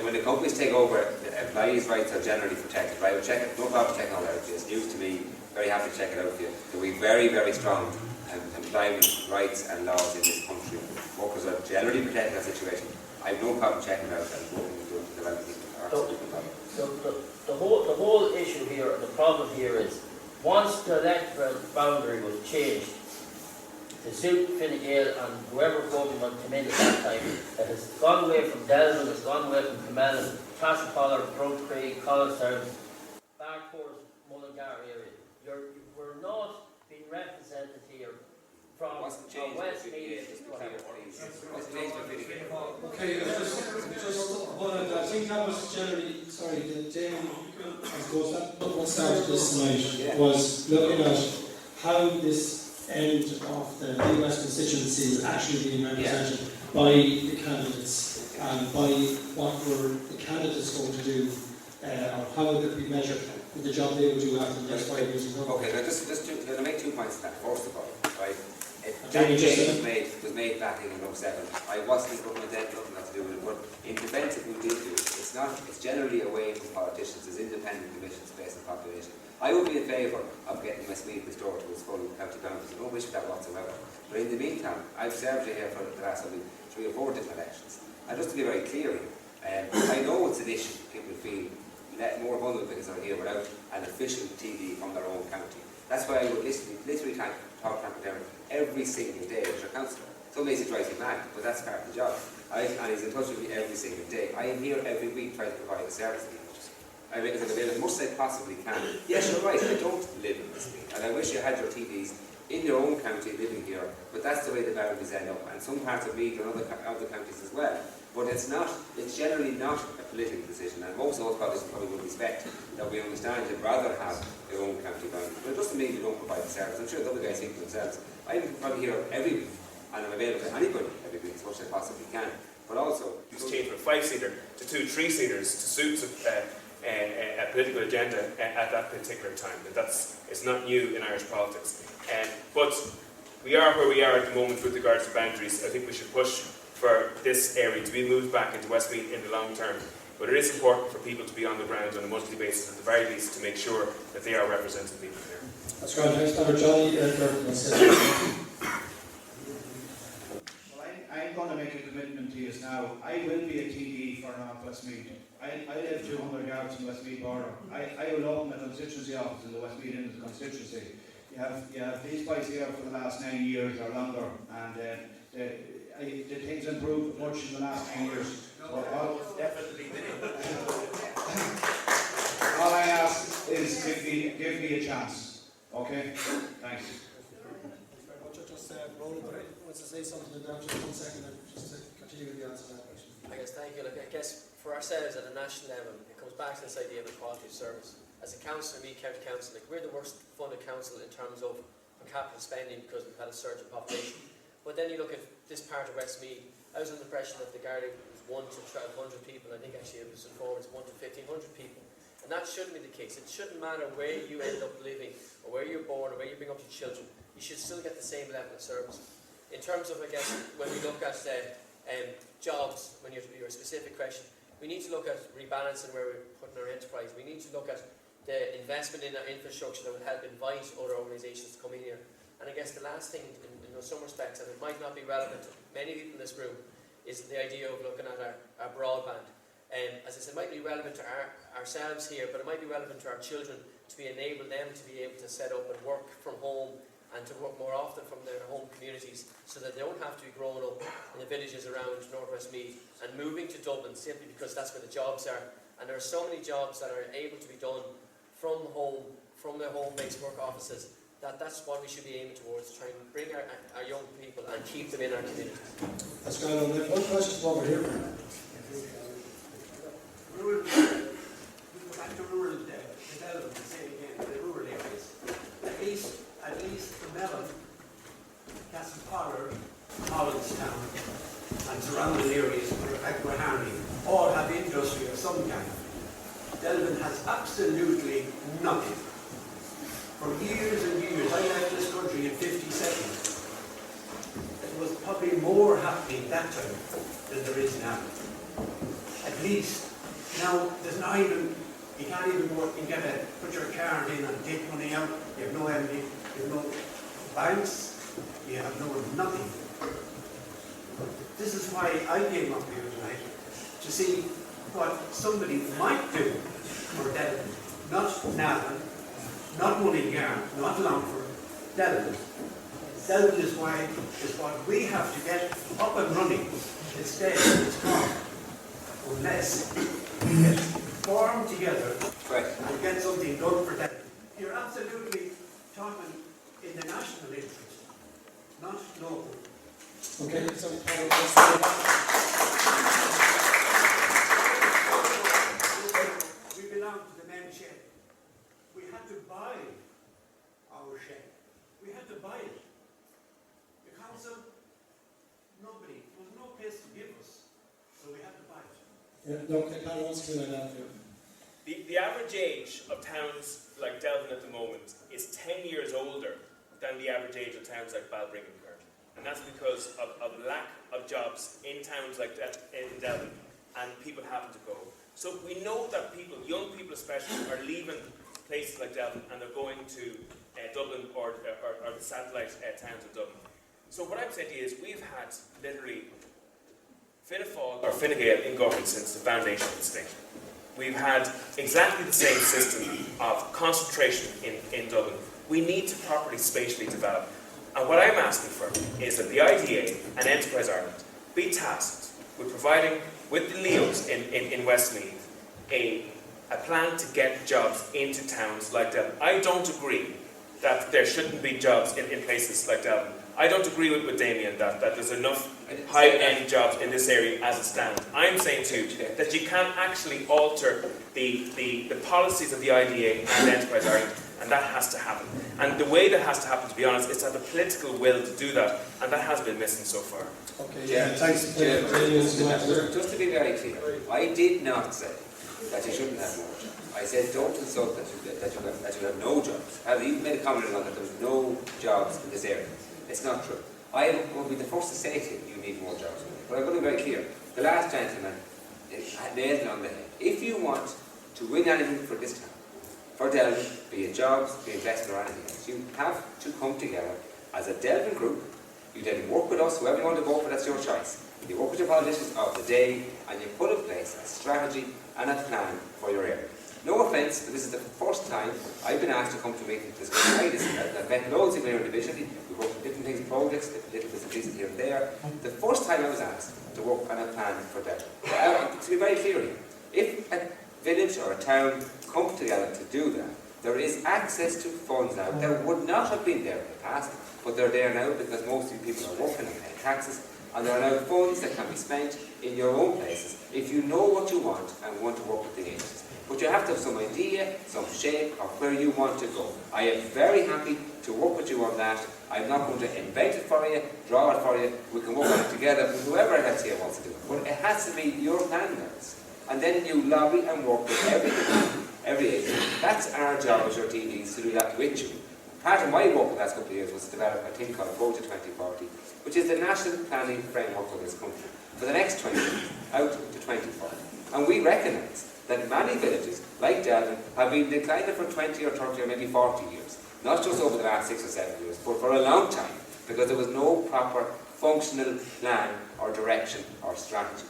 when the companies take over, the employees' rights are generally protected. Right? I will check it, no problem checking all that out. It's news to me, very happy to check it out for you. There will be very, very strong employment rights and laws in this country. Workers are generally protected in that situation. I have no problem checking it out and working with the development people are absolutely no problem. The whole issue here, the problem here is, once the electoral boundary was changed to suit Fine Gael and whoever government came in at that time, it has gone away from Delvin, it's gone away from McMenamin, Castlepollard, Brook Creek, Collestown, back towards Mullingar area. We're not being represented here from Westmeath. Okay, just one of the, I think that was generally, sorry, Damien, I suppose that what started this tonight was looking at how this end of the Midwest constituency is actually being represented by the candidates and by what were the candidates going to do or how it could be measured with the job they will do after the next 5 years. Okay, now just to make 2 points to that. First of all, right, that change was made back in 2007. I wasn't in government then, nothing to do with it, but in defence of who did do it, it's generally away from politicians, as independent commissions based on population. I would be in favour of getting Westmeath restored to its full county boundaries. I don't wish for that whatsoever. But in the meantime, I've served here for the last 3 or 4 different elections. And just to be very clear here, I know it's an issue. People feel more vulnerable because they're here without an official TD from their own county. That's why I would literally talk to them every single day as your councillor. Some days it drives me mad, but that's part of the job. And he's in touch with me every single day. I am here every week trying to provide a service to people. I make it available as much as I possibly can. Yes, you're right, I don't live in this thing, and I wish you had your TDs in your own county living here, but that's the way the boundaries end up, and some parts of Meath and other counties as well. But it's generally not a political decision, and most of those politicians probably would respect that we understand you'd rather have your own county boundary. But it doesn't mean you don't provide the service. I'm sure the other guys think to themselves, I'm probably here every week, and I'm available to anybody every week as much as I possibly can. But also, it's changed from a 5-seater to 2 3-seaters to suit a political agenda at that particular time. And it's not new in Irish politics. But we are where we are at the moment with regards to boundaries. I think we should push for this area to be moved back into Westmeath in the long term. But it is important for people to be on the ground on a monthly basis, at the very least, to make sure that they are representing people here. That's great. Thanks, Dr. Johnny. I'm going to make a commitment to you now. I will be a TD for North Westmeath. I live 200 yards from Westmeath border. I will open a constituency office in the Westmeath end of the constituency. You have these guys here for the last 9 years or longer, and the things improved much in the last 10 years. Definitely. All I ask is give me a chance. Okay? Thanks. Just Ronan wants to say something to that, just 1 second, just to continue with the answer to that question. I guess, thank you. Look, I guess for ourselves at a national level, it comes back to this idea of equality of service. As a council, Meath County Council, we're the worst funded council in terms of per capita spending because we've had a surge in population. But then you look at this part of Westmeath, I was under the impression that the Guirke was 1 to 1,200 people. I think actually it was informed it's 1 to 1,500 people. And that shouldn't be the case. It shouldn't matter where you end up living or where you're born or where you bring up your children. You should still get the same level of service. In terms of, I guess, when we look at jobs, when your specific question, we need to look at rebalancing where we're putting our enterprise. We need to look at the investment in our infrastructure that will help invite other organisations to come in here. And I guess the last thing, in some respects, and it might not be relevant to many people in this room, is the idea of looking at our broadband. As I said, it might be relevant to ourselves here, but it might be relevant to our children to enable them to be able to set up and work from home and to work more often from their home communities so that they don't have to be growing up in the villages around North Westmeath and moving to Dublin simply because that's where the jobs are. And there are so many jobs that are able to be done from home, from their home-based work offices, that's what we should be aiming towards, to try and bring our young people and keep them in our communities. That's great. One question from over here. Back to rural development, say again, the rural areas. At least the Malone, Cassells, Collinstown and surrounding areas, Equaharney, all have industry of some kind. Delvin has absolutely nothing. For years and years, I left this country in 57. It was probably more happening that time than there is now. At least, now there's not even, you can't even go and put your card in and take money out. You have no MD, you have no banks, you have nothing. This is why I came up here tonight, to see what somebody might do for Delvin. Not Navan, not Mullingar, not Longford, Delvin. Delvin is what we have to get up and running. It's dead, it's gone. Unless we get formed together and get something done for Delvin. You're absolutely talking in the national interest, not local. Okay, so we belong to the men's shed. We had to buy our shed. We had to buy it. The council, nobody, there was no place to give us, so we had to buy it. yeah, no, Conor wants to do that now. The average age of towns like Delvin at the moment is 10 years older than the average age of towns like Balbriggan. And that's because of lack of jobs in towns like in Delvin, and people happen to go. So we know that people, young people especially, are leaving places like Delvin and they're going to Dublin or the satellite towns of Dublin. So what I'm saying to you is we've had literally Fianna Fáil or Fine Gael in government since the foundation of the state. We've had exactly the same system of concentration in Dublin. We need to properly spatially develop. And what I'm asking for is that the IDA and Enterprise Ireland be tasked with providing, with the Leos in Westmeath, a plan to get jobs into towns like Delvin. I don't agree that there shouldn't be jobs in places like Delvin. I don't agree with Damien that there's enough high-end jobs in this area as it stands. I'm saying too that you can't actually alter the policies of the IDA and Enterprise Ireland, and that has to happen. And the way that has to happen, to be honest, is to have the political will to do that, and that has been missing so far. Okay, Just to be very clear, I did not say that you shouldn't have more jobs. I said don't insult that you have no jobs. I've even made a comment on that there was no jobs in this area. It's not true. I will be the first to say to you, you need more jobs. But I'm going to be very clear. The last gentleman nailed it on the head. If you want to win anything for this town, for Delvin, be it jobs, be it investment or anything else, you have to come together as a Delvin group. You then work with us, whoever you want to vote for, that's your choice. You work with your politicians of the day and you put in place a strategy and a plan for your area. No offence, but this is the first time I've been asked to come to a meeting to discuss my district. I've met loads of people here individually. We've worked on different things, projects, little bits and pieces here and there. The first time I was asked to work on a plan for Delvin. To be very clear here, if a village or a town comes together to do that, there is access to funds now that would not have been there in the past, but they're there now because most of you people are working and paying taxes, and there are now funds that can be spent in your own places if you know what you want and want to work with the agencies. But you have to have some idea, some shape of where you want to go. I am very happy to work with you on that. I'm not going to invent it for you, draw it for you. We can work on it together with whoever else here wants to do it. But it has to be your plan, guys. And then you lobby and work with every agency. That's our job as your TDs, to do that with you. Part of my work in the last couple of years was to develop a thing called Project 2040, which is the national planning framework for this country for the next 20 years, out to 2040. And we recognise that many villages, like Delvin, have been declining for 20 or 30 or maybe 40 years. Not just over the last 6 or 7 years, but for a long time, because there was no proper functional plan or direction or strategy.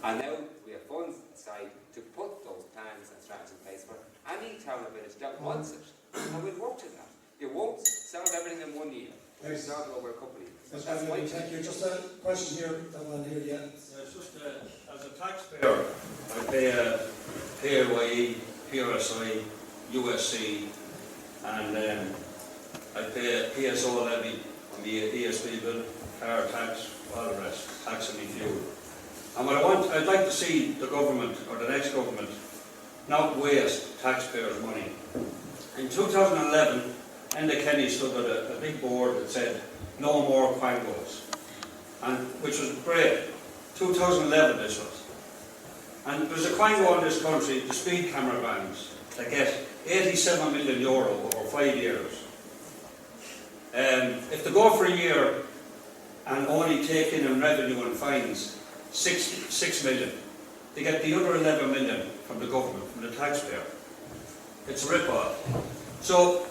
And now we have funds aside to put those plans and strategies in place for any town or village that wants it. And we'll work to that. You won't solve everything in 1 year. We'll solve it over a couple of years. That's my thank you. Just a question here, one here, yeah. It's just as a taxpayer, I pay a PAYE, PRSI, USC, and I pay a PSO levy on the ESB bill, car tax, all the rest, tax on the fuel. And what I'd like to see the government, or the next government, not waste taxpayers' money. In 2011, Enda Kenny stood at a big board that said, no more quangos. and which was great. 2011 this was. And there's a quango in this country, the speed camera bans, that get €87 million over 5 years. If they go for a year and only take in revenue and fines 6 million, they get the other 11 million from the government, from the taxpayer. It's a rip-off. So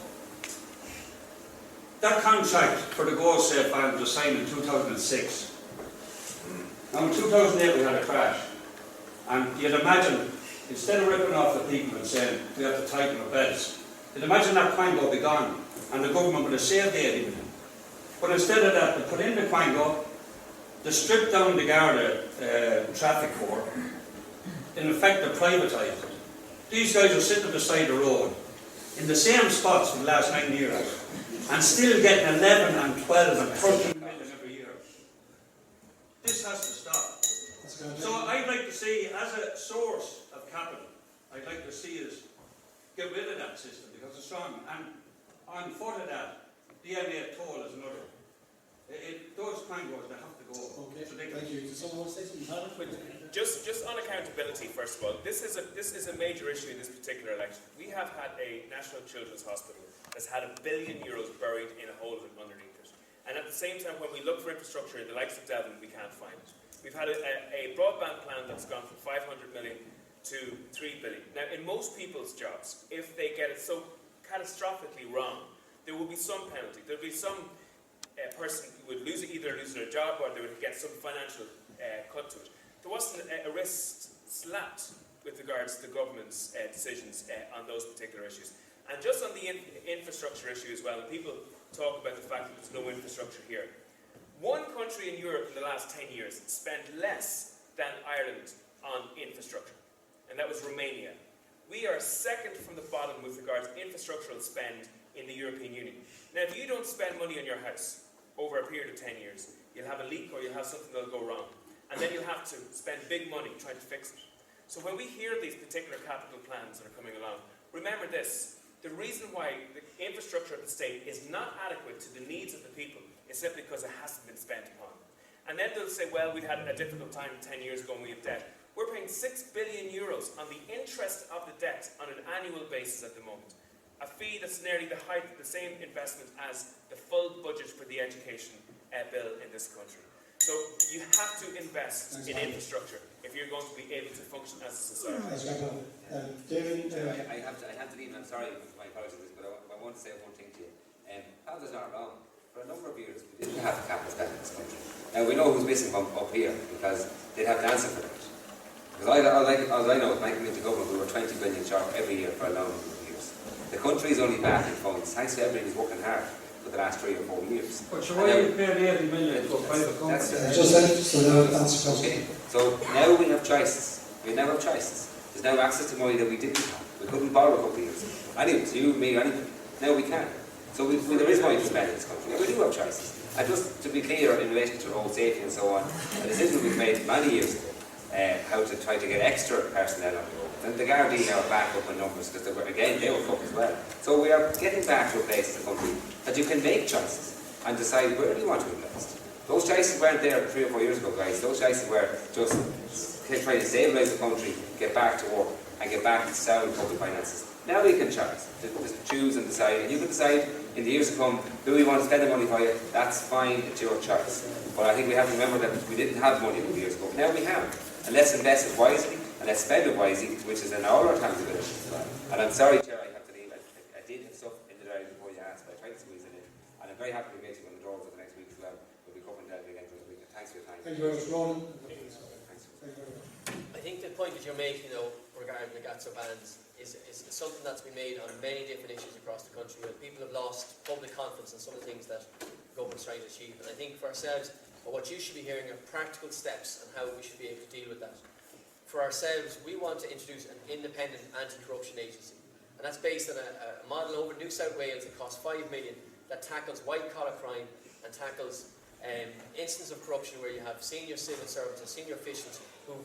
that contract for the Go Safe ban was signed in 2006. Now in 2008 we had a crash, and you'd imagine, instead of ripping off the people and saying we have to tighten our belts, you'd imagine that quango would be gone and the government would have saved the 80 million. But instead of that, they put in the quango, they stripped down the Garda traffic court, in effect they privatised it. These guys are sitting beside the road in the same spots for the last 9 years and still getting 11 and 12 and 13 million every year. This has to stop. So I'd like to see, as a source of capital, I'd like to see us get rid of that system because it's strong. And on foot of that, the M8 toll is another. Those quangos, they have to go. Okay, thank you. Does someone want to say something? Just on accountability, first of all, this is a major issue in this particular election. We have had a National Children's Hospital that's had €1 billion buried in a hole of it underneath it. And at the same time, when we look for infrastructure in the likes of Delvin, we can't find it. We've had a broadband plan that's gone from 500 million to 3 billion. Now, in most people's jobs, if they get it so catastrophically wrong, there will be some penalty. There will be some person who would either lose their job or they would get some financial cut to it. There wasn't a wrist slapped with regards to the government's decisions on those particular issues. And just on the infrastructure issue as well, and people talk about the fact that there's no infrastructure here. One country in Europe in the last 10 years spent less than Ireland on infrastructure, and that was Romania. We are second from the bottom with regards to infrastructural spend in the European Union. Now, if you don't spend money on your house over a period of 10 years, you'll have a leak or you'll have something that'll go wrong. And then you'll have to spend big money trying to fix it. So when we hear these particular capital plans that are coming along, remember this. The reason why the infrastructure of the state is not adequate to the needs of the people is simply because it hasn't been spent upon. And then they'll say, well, we had a difficult time 10 years ago and we have debt. We're paying €6 billion on the interest of the debt on an annual basis at the moment. A fee that's nearly the same investment as the full budget for the education bill in this country. So you have to invest in infrastructure if you're going to be able to function as a society. David, I have to leave, and I'm sorry for my apologies, but I want to say one thing to you. How does not wrong? For a number of years, we didn't have the capital spend in this country. Now, we know who's missing up here, because they'd have to answer for that. Because all I know, when I came into government, we were 20 billion short every year for a long number of years. The country is only back in funds, thanks to everybody who's working hard for the last 3 or 4 years. But so why are you paying 80 million to a private company? Okay, so now we have choices. We now have choices. There's now access to money that we didn't have. We couldn't borrow a couple of years ago. Anyone, you, me, anyone. Now we can. So there is money to spend in this country. And we do have choices. And just to be clear in relation to road safety and so on, a decision we've made many years ago, how to try to get extra personnel on the road. And the Gardaí now are back up in numbers because they were cut as well. So we are getting back to a place in the country that you can make choices and decide where do you want to invest. Those choices weren't there 3 or 4 years ago, guys. Those choices were just trying to stabilise the country, get back to work, and get back to sound public finances. Now we can choose and decide, and you can decide in the years to come, do we want to spend the money for you? That's fine, it's your choice. But I think we have to remember that we didn't have money a few years ago. Now we have. And let's invest it wisely, and let's spend it wisely, which is in all our accountability as well. And I'm sorry, Chair, I have to leave. I did have stuff in the diary before you asked, but I tried to squeeze it in. And I'm very happy to meet you on the doors of the next week as well. We'll be covering that again during the week. Thanks for your time. Thank you very much, Ronan. I think the point that you're making, regarding the GATSO bans is something that's been made on many different issues across the country where people have lost public confidence in some of the things that the government's trying to achieve. And I think for ourselves, what you should be hearing are practical steps on how we should be able to deal with that. For ourselves, we want to introduce an independent anti-corruption agency. And that's based on a model over New South Wales that costs $5 million that tackles white-collar crime and tackles instances of corruption where you have senior civil servants and senior officials who've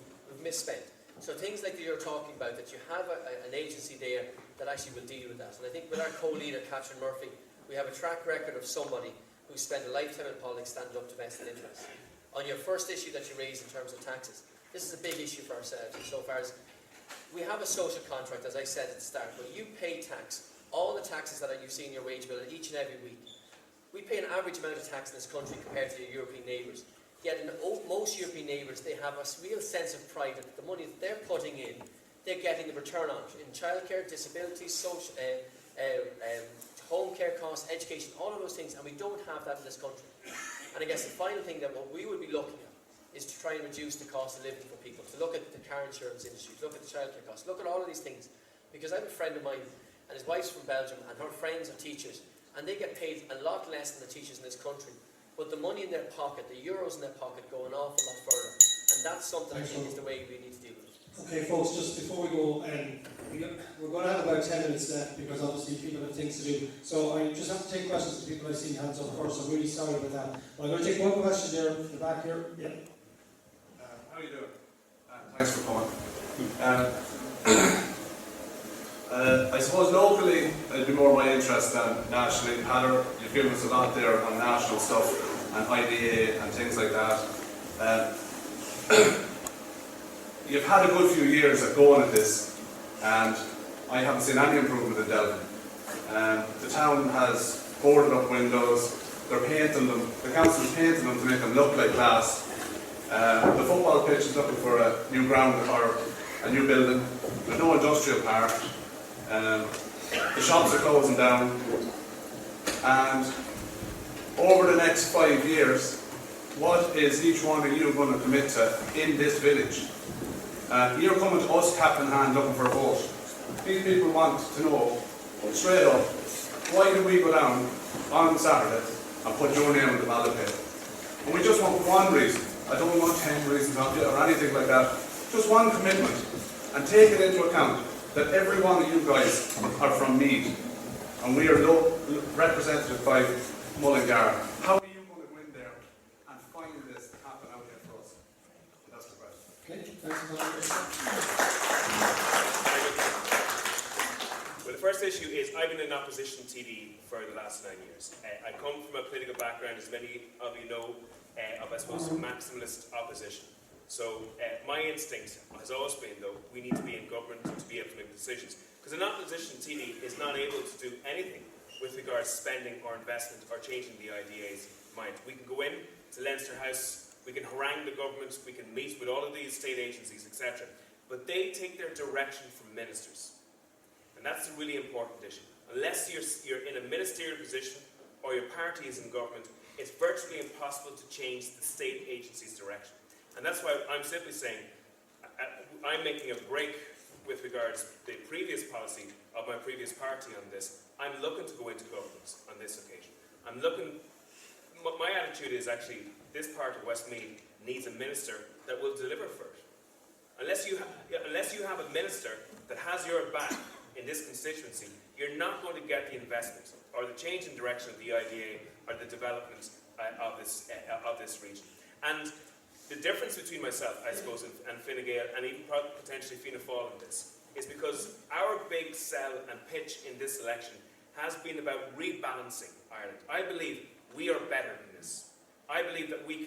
misspent. So things like that you're talking about, that you have an agency there that actually will deal with that. And I think with our co-leader, Catherine Murphy, we have a track record of somebody who spent a lifetime in politics standing up to vested interests. on your first issue that you raised in terms of taxes, this is a big issue for ourselves insofar as we have a social contract, as I said at the start, where you pay tax, all the taxes that you see in your wage bill each and every week. We pay an average amount of tax in this country compared to your European neighbours. Yet in most European neighbours, they have a real sense of pride that the money that they're putting in, they're getting the return on it. In childcare, disability, social, home care costs, education, all of those things, and we don't have that in this country. And I guess the final thing that what we would be looking at is to try and reduce the cost of living for people, to look at the car insurance industry, to look at the childcare costs, look at all of these things. Because I have a friend of mine, and his wife's from Belgium, and her friends are teachers, and they get paid a lot less than the teachers in this country. But the money in their pocket, the euros in their pocket, go an awful lot further. And that's something I think is the way we need to deal with it. Okay, folks, just before we go, we're going to have about 10 minutes left because obviously people have things to do. So I just have to take questions to people I see hands up first. I'm really sorry about that. But I'm going to take one question there in the back here. Yeah. How are you doing? Thanks for coming. I suppose locally it'd be more my interest than nationally. Peadar, you've given us a lot there on national stuff and IDA and things like that. You've had a good few years of going at this, and I haven't seen any improvement in Delvin. The town has boarded up windows, they're painting them, the council's painting them to make them look like glass. The football pitch is looking for a new ground or a new building. There's no industrial park. The shops are closing down. And over the next 5 years, what is each one of you going to commit to in this village? You're coming to us cap in hand looking for a vote. These people want to know straight up, why do we go down on Saturday and put your name on the ballot paper? And we just want one reason. I don't want 10 reasons or anything like that. Just one commitment. And take it into account that every one of you guys are from Meath. And we are represented by Mullingar. How are you going to go in there and find this happen out here for us? That's the question. Okay, thanks for that. Well, the first issue is I've been in opposition TD for the last 9 years. I come from a political background, as many of you know, of, I suppose, maximalist opposition. So my instinct has always been, though, we need to be in government to be able to make decisions. Because an opposition TD is not able to do anything with regards to spending or investment or changing the IDA's mind. We can go in to Leinster House, we can harangue the government, we can meet with all of these state agencies, etc. But they take their direction from ministers. And that's a really important issue. Unless you're in a ministerial position or your party is in government, it's virtually impossible to change the state agency's direction. And that's why I'm simply saying I'm making a break with regards to the previous policy of my previous party on this. I'm looking to go into governance on this occasion. My attitude is actually this part of Westmeath needs a minister that will deliver for it. Unless you have a minister that has your back in this constituency, you're not going to get the investment or the change in direction of the IDA or the development of this region. And the difference between myself, I suppose, and Fine Gael, and even potentially Fianna Fáil in this, is because our big sell and pitch in this election has been about rebalancing Ireland. I believe we are better than this. I believe that we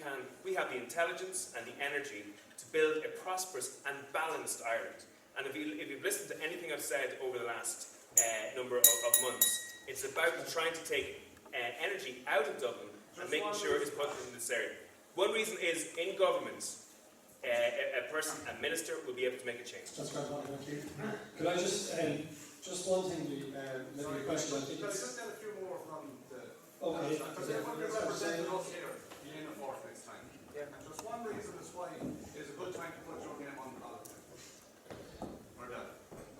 have the intelligence and the energy to build a prosperous and balanced Ireland. And if you've listened to anything I've said over the last number of months, it's about trying to take energy out of Dublin and making sure it's put in this area. One reason is in government, a minister will be able to make a change. That's right, thank you. Could I just one thing, maybe a question? Could I just get a few more from the... Okay. Because everyone representing us here, you in the fourth next time. Yeah. And just one reason is why it's a good time to put your name on the ballot.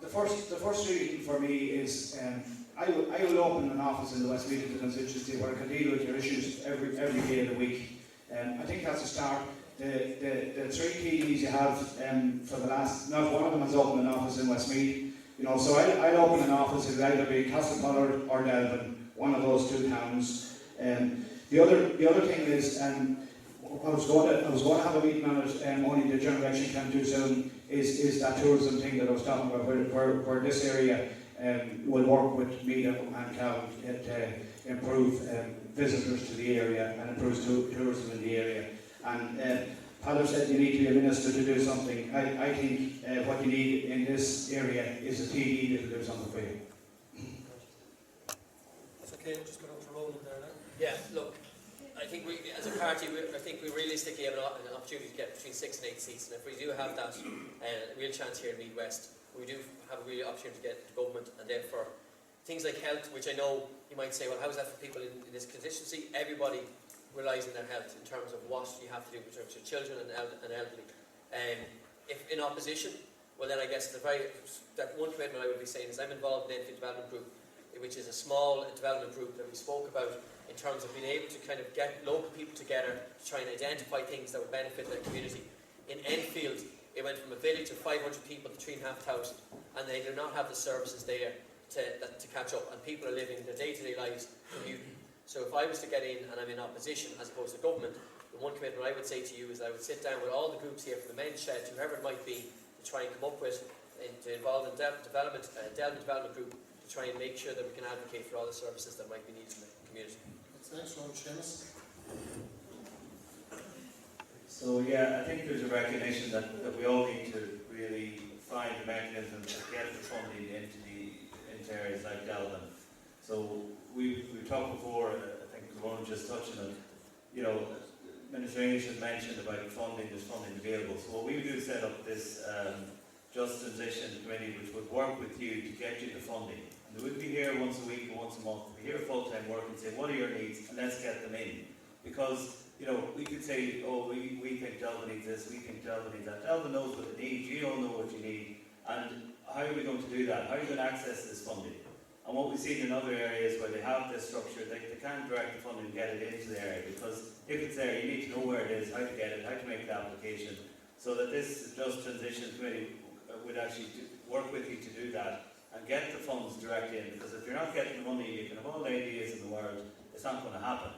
The first reason for me is I will open an office in the Westmeath constituency where I can deal with your issues every day of the week. I think that's a start. The three TDs you have for the last, not one of them has opened an office in Westmeath. So I'll open an office. It'll either be Cassells or Delvin, one of those two towns. The other thing is, I was going to have a meeting on it. Only the generation came too soon. Is that tourism thing that I was talking about, where this area will work with Meath and Cowan to improve visitors to the area and improve tourism in the area. And Paolo said you need to be a minister to do something. I think what you need in this area is a TD that will do something for you. That's okay, just go down to Ronan there now. Yeah, look, I think we, as a party, I think we realistically have an opportunity to get between 6 and 8 seats, and if we do have that real chance here in Meath West, we do have a real opportunity to get the government, and then for things like health, which I know you might say, well, how is that for people in this constituency? Everybody relies on their health in terms of what you have to do in terms of children and elderly. If in opposition, well then I guess that one commitment I would be saying is I'm involved in the Enfield Development Group, which is a small development group that we spoke about in terms of being able to kind of get local people together to try and identify things that would benefit their community. In Enfield, it went from a village of 500 people to 3,500, and they do not have the services there to catch up, and people are living their day-to-day lives commuting. So if I was to get in and I'm in opposition as opposed to government, the one commitment I would say to you is I would sit down with all the groups here from the men's shed, whoever it might be, to try and come up with, to involve in Delvin Development Group, to try and make sure that we can advocate for all the services that might be needed in the community. What's next, Ron Séamus? So yeah, I think there's a recognition that we all need to really find a mechanism to get the funding into areas like Delvin. So we've talked before, I think Ronan just touched on it, you know, Minister English has mentioned about funding, there's funding available. So what we would do is set up this Just Transition Committee which would work with you to get you the funding. And they would be here once a week or once a month, be here full-time work and say, what are your needs, and let's get them in. Because, you know, we could say, oh, we think Delvin needs this, we think Delvin needs that. Delvin knows what it needs, you don't know what you need. And how are we going to do that? How are you going to access this funding? And what we've seen in other areas where they have this structure, they can direct the funding and get it into the area, because if it's there, you need to know where it is, how to get it, how to make the application, so that this Just Transition Committee would actually work with you to do that and get the funds directly in, because if you're not getting the money, you can have all the ideas in the world, it's not going to happen.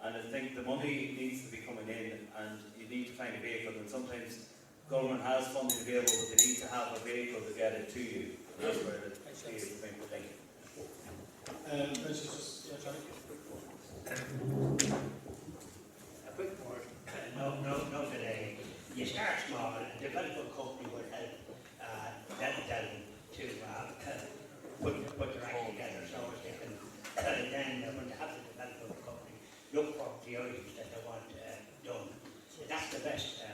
And I think the money needs to be coming in, and you need to find a vehicle, and sometimes government has funding available, but they need to have a vehicle to get it to you. And that's where the key is, I think. Thank you. A quick word. No today. You start small, and a development company would help Delvin to put their act together, so as they can then when they have the development company look for the items that they want done. That's the best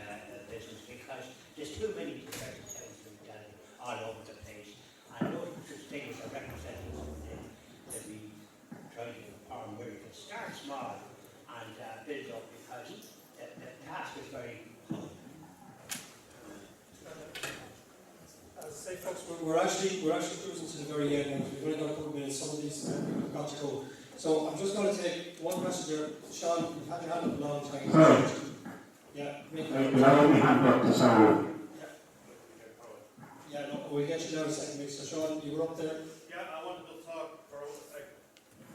business, because there's too many different towns in Delvin all over the place, and those things are represented to be trying to perform where you can start small and build up, because the task is very As I say, folks, we're actually cruising to the very end now. We've only got a couple of minutes. Some of these people have got to go. So I'm just going to take one question here. Sean, you've had your hand up a long time. Sorry. Yeah. Can I only hand up the sound? Yeah, no, we'll get you down in a second, mate. So Sean, you were up there. Yeah, I wanted to talk for a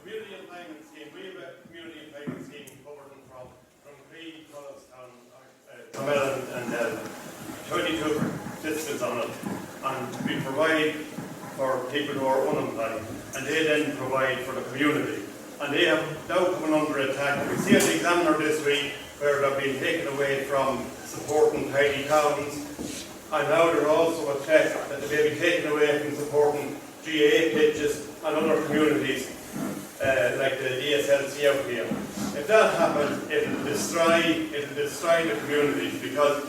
community employment scheme. We have a community employment scheme covered from Reilly, Malone and 22 participants on it. And we provide for people who are unemployed, and they then provide for the community. And they have now come under attack. We see an examiner this week where they're being taken away from supporting tidy towns, and now they're also a threat that they may be taken away from supporting GAA pitches and other communities like the DSLC out here. If that happens, it'll destroy the communities, because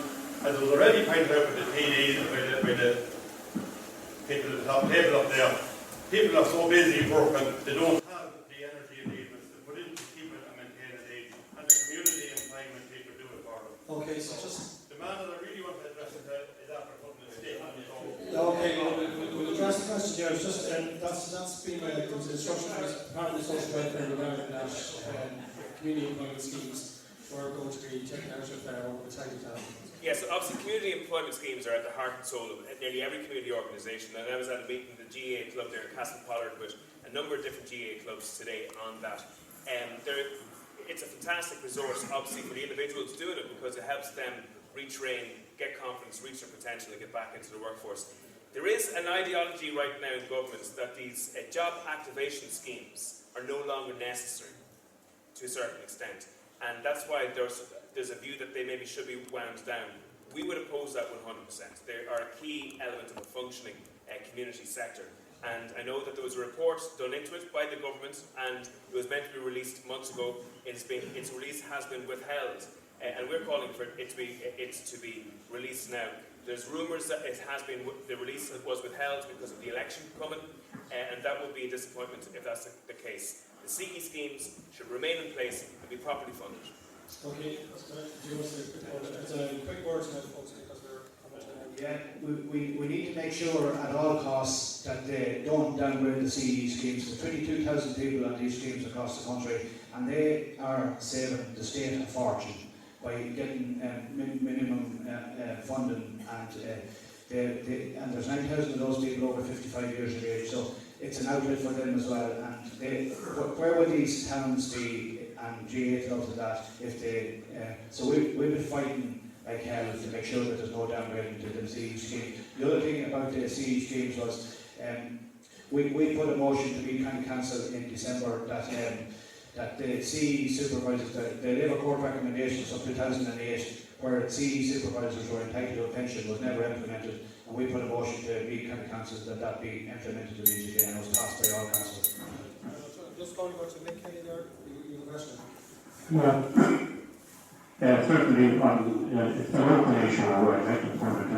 as was already pointed out with the TDs, with the people at the top table up there, people are so busy working, they don't have the energy and needles to put in to keep it and maintain it age, and the community employment people do it for them. Okay, so just... The man that I really want to address is after putting the stake on his own. Okay, we'll address the question here. It's just, that's been there was instruction as part of the social welfare regarding that community employment schemes were going to be taken out of what we're talking about. Yes, so obviously community employment schemes are at the heart and soul of nearly every community organisation, and I was at a meeting in the GAA club there in Cassells with a number of different GAA clubs today on that. It's a fantastic resource obviously for the individuals doing it, because it helps them retrain, get confidence, reach their potential and get back into the workforce. There is an ideology right now in governments that these job activation schemes are no longer necessary to a certain extent, and that's why there's there's a view that they maybe should be wound down. We would oppose that 100%. They are a key element of a functioning community sector. And I know that there was a report done into it by the government, and it was meant to be released months ago. Its release has been withheld, and we're calling for it to be released now. There's rumours that the release was withheld because of the election coming, and that would be a disappointment if that's the case. The CE schemes should remain in place and be properly funded. Okay, that's good. Do you want to say it's a quick word tonight, folks, because we're coming to an end. Yeah, we need to make sure at all costs that they don't downgrade the CE schemes. There's 22,000 people on these schemes across the country, and they are saving the state a fortune by getting minimum funding, and there's 9,000 of those people over 55 years of age, so it's an outlet for them as well. And where would these towns be, and G8 loves of that, if they, so we've been fighting like hell to make sure that there's no downgrading to the CE schemes. The other thing about the CE schemes was, we put a motion to be County Council in December that the CE supervisors, the Labour Court recommendations of 2008, where CE supervisors were entitled to a pension, was never implemented, and we put a motion to be County Council that be implemented immediately, and it was passed by all councils. Just going to Mick Kelly there, you have a question? Well, certainly it's a local issue, I'd like to put it to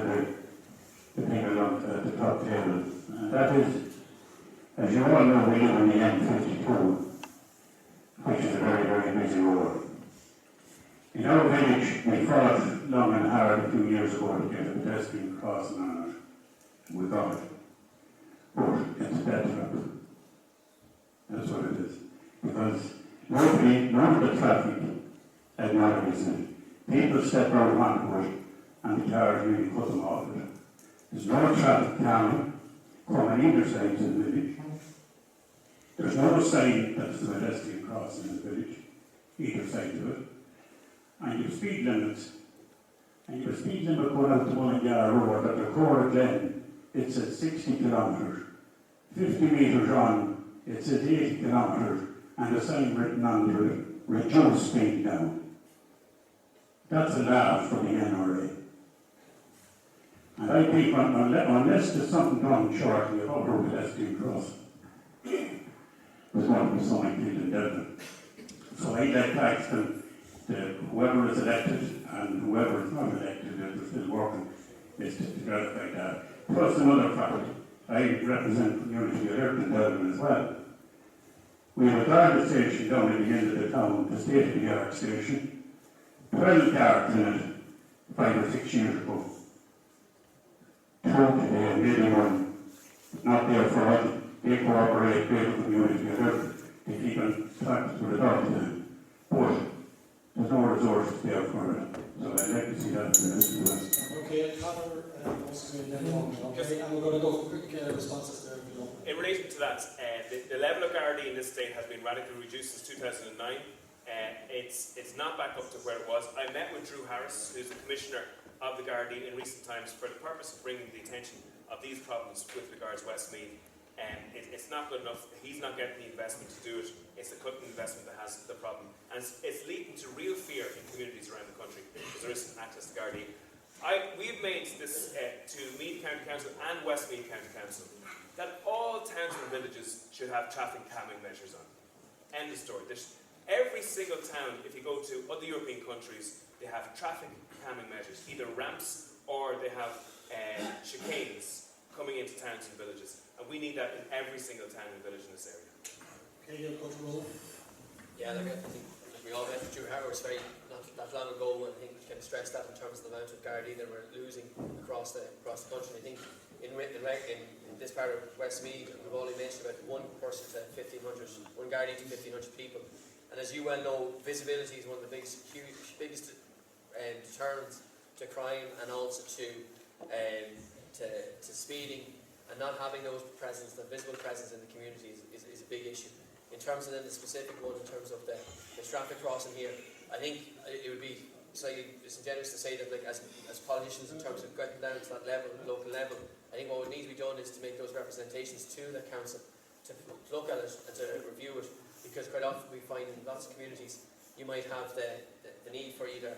the people on the top table. And that is, as you all know, we live on the M52, which is a very, very busy road. In our village, we fought long and hard a few years ago to get a pedestrian crossing on it. We got it. But it's dead trap. That's what it is. Because none of the traffic acknowledges it. People step out onto it, and the cars really cut them off it. There's no traffic calming coming either side of the village. There's no sign that's the pedestrian crossing in the village, either side of it. And you have speed limits. And you have speed limit going out to Mullingar Road at the core of Glen, it's at 60 kilometres. 50 metres on, it's at 80 kilometres, and a sign written under it, reduce speed now. That's a laugh from the NRA. And I think unless there's something done shortly about our pedestrian crossing, there's going to be something killed in Delvin. So I'd like to ask them, whoever is elected and whoever is not elected, if they're still working, is to verify that. Plus another fact, I represent community here in Delvin as well. We have a guard station down at the end of the town, the state-of-the-art station. 12 guards in it 5 or 6 years ago. 2 today, and maybe one. Not there for us. They cooperate with the community here. They keep in touch with the authority. But there's no resources there for it. So I'd like to see that for the rest of the West. Okay, Connor wants to then on. Okay, and we're going to go for quick responses there. In relation to that, the level of Gardaí in this state has been radically reduced since 2009. It's not back up to where it was. I met with Drew Harris, who's the Commissioner of the Gardaí in recent times, for the purpose of bringing the attention of these problems with regards to Westmeath. It's not good enough. He's not getting the investment to do it. It's the cutting investment that has the problem. And it's leading to real fear in communities around the country because there isn't access to Gardaí. We've made this to Meath County Council and Westmeath County Council that all towns and villages should have traffic calming measures on. End of story. Every single town, if you go to other European countries, they have traffic calming measures, either ramps or they have chicanes coming into towns and villages. And we need that in every single town and village in this area. Okay, you'll go to Ronan. Yeah, I think we all met with Drew Harris not that long ago, and I think we can stress that in terms of the amount of Gardaí that we're losing across the country. I think in this part of Westmeath, we've only mentioned about one person to 1,500, one Gardaí to 1,500 people. And as you well know, visibility is one of the biggest deterrents to crime, and also to speeding, and not having those presence, the visible presence in the community is a big issue. In terms of then the specific one, in terms of the traffic crossing here, I think it would be slightly disingenuous to say that, like, as politicians, in terms of getting down to that level, local level, I think what would need to be done is to make those representations to the council, to look at it and to review it, because quite often we find in lots of communities you might have the need for either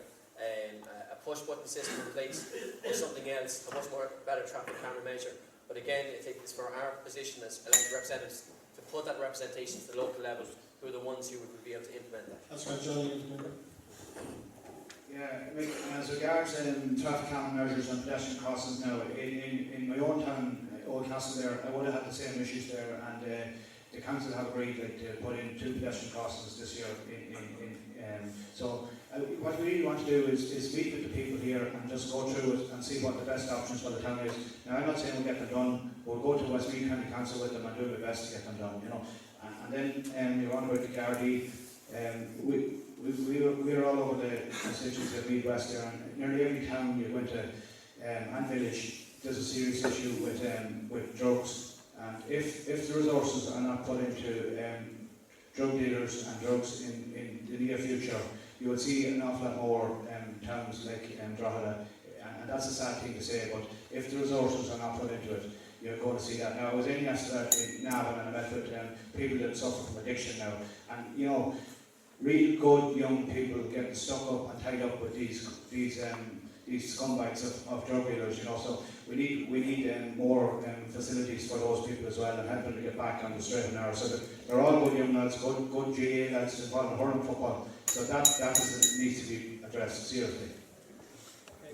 a push button system in place or something else, a much more better traffic camera measure. But again, I think it's for our position as elected representatives to put that representation to the local level, who are the ones who would be able to implement that. That's right, Johnny. Yeah, as regards traffic camera measures and pedestrian crossings now, in my own town, Old Castle there, I would have had the same issues there, and the council have agreed to put in 2 pedestrian crossings this year. So what we really want to do is meet with the people here and just go through it and see what the best options for the town is. Now, I'm not saying we'll get them done, we'll go to Westmeath County Council with them and do the best to get them done, you know. And then you're on about the Guirke. We're all over the constituency of Meath West here, and nearly every town you go into and village, there's a serious issue with drugs. And if the resources are not put into drug dealers and drugs in the near future, you will see an awful lot more towns like Drogheda, and that's a sad thing to say, but if the resources are not put into it, you're going to see that. Now, I was in yesterday in Navan and I met with people that suffer from addiction now, and you know, real good young people getting stuck up and tied up with these scumbags of drug dealers, you know. So we need more facilities for those people as well, and help them to get back on the straight and narrow. So that they're all good young lads, good GA lads involved in hurling football. So that needs to be addressed seriously. Okay,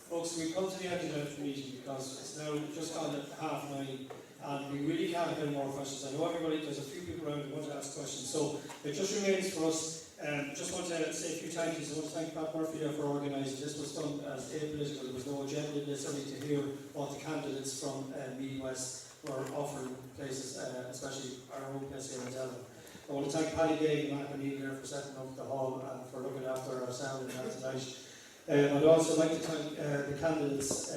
folks, we come to the end of the meeting because it's now just gone at 9:30. And we really can't have any more questions. I know there's a few people around who want to ask questions. So it just remains for us, just want to say a few thank yous. I want to thank Pat Murphy there for organising. This was done as apolitical. There was no agenda necessarily to hear what the candidates from Meath West were offering places, especially our own place here in Delvin. I want to thank Paddy Gael and McMenamin there for setting up the hall and for looking after our sound and that tonight. I'd also like to thank the candidates,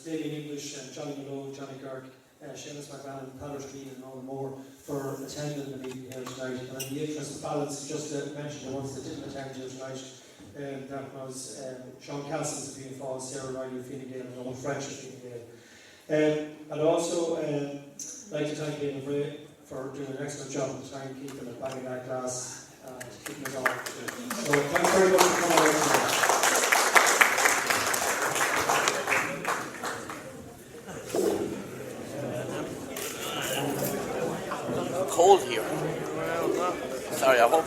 Damien English, Johnny Malone, Johnny Guirke, Séamus McMenamin, Peadar and all more for attending the meeting here tonight. And in the interest of balance, just to mention the ones that didn't attend here tonight, that was Cassells of Féin Falls, Sarah Reilly of Féin and Noel French of Féin. I'd also like to thank Gael for doing an excellent job of timekeeping and banging that glass and keeping us on. So thanks very much for coming out tonight. Cold here. Sorry, I hope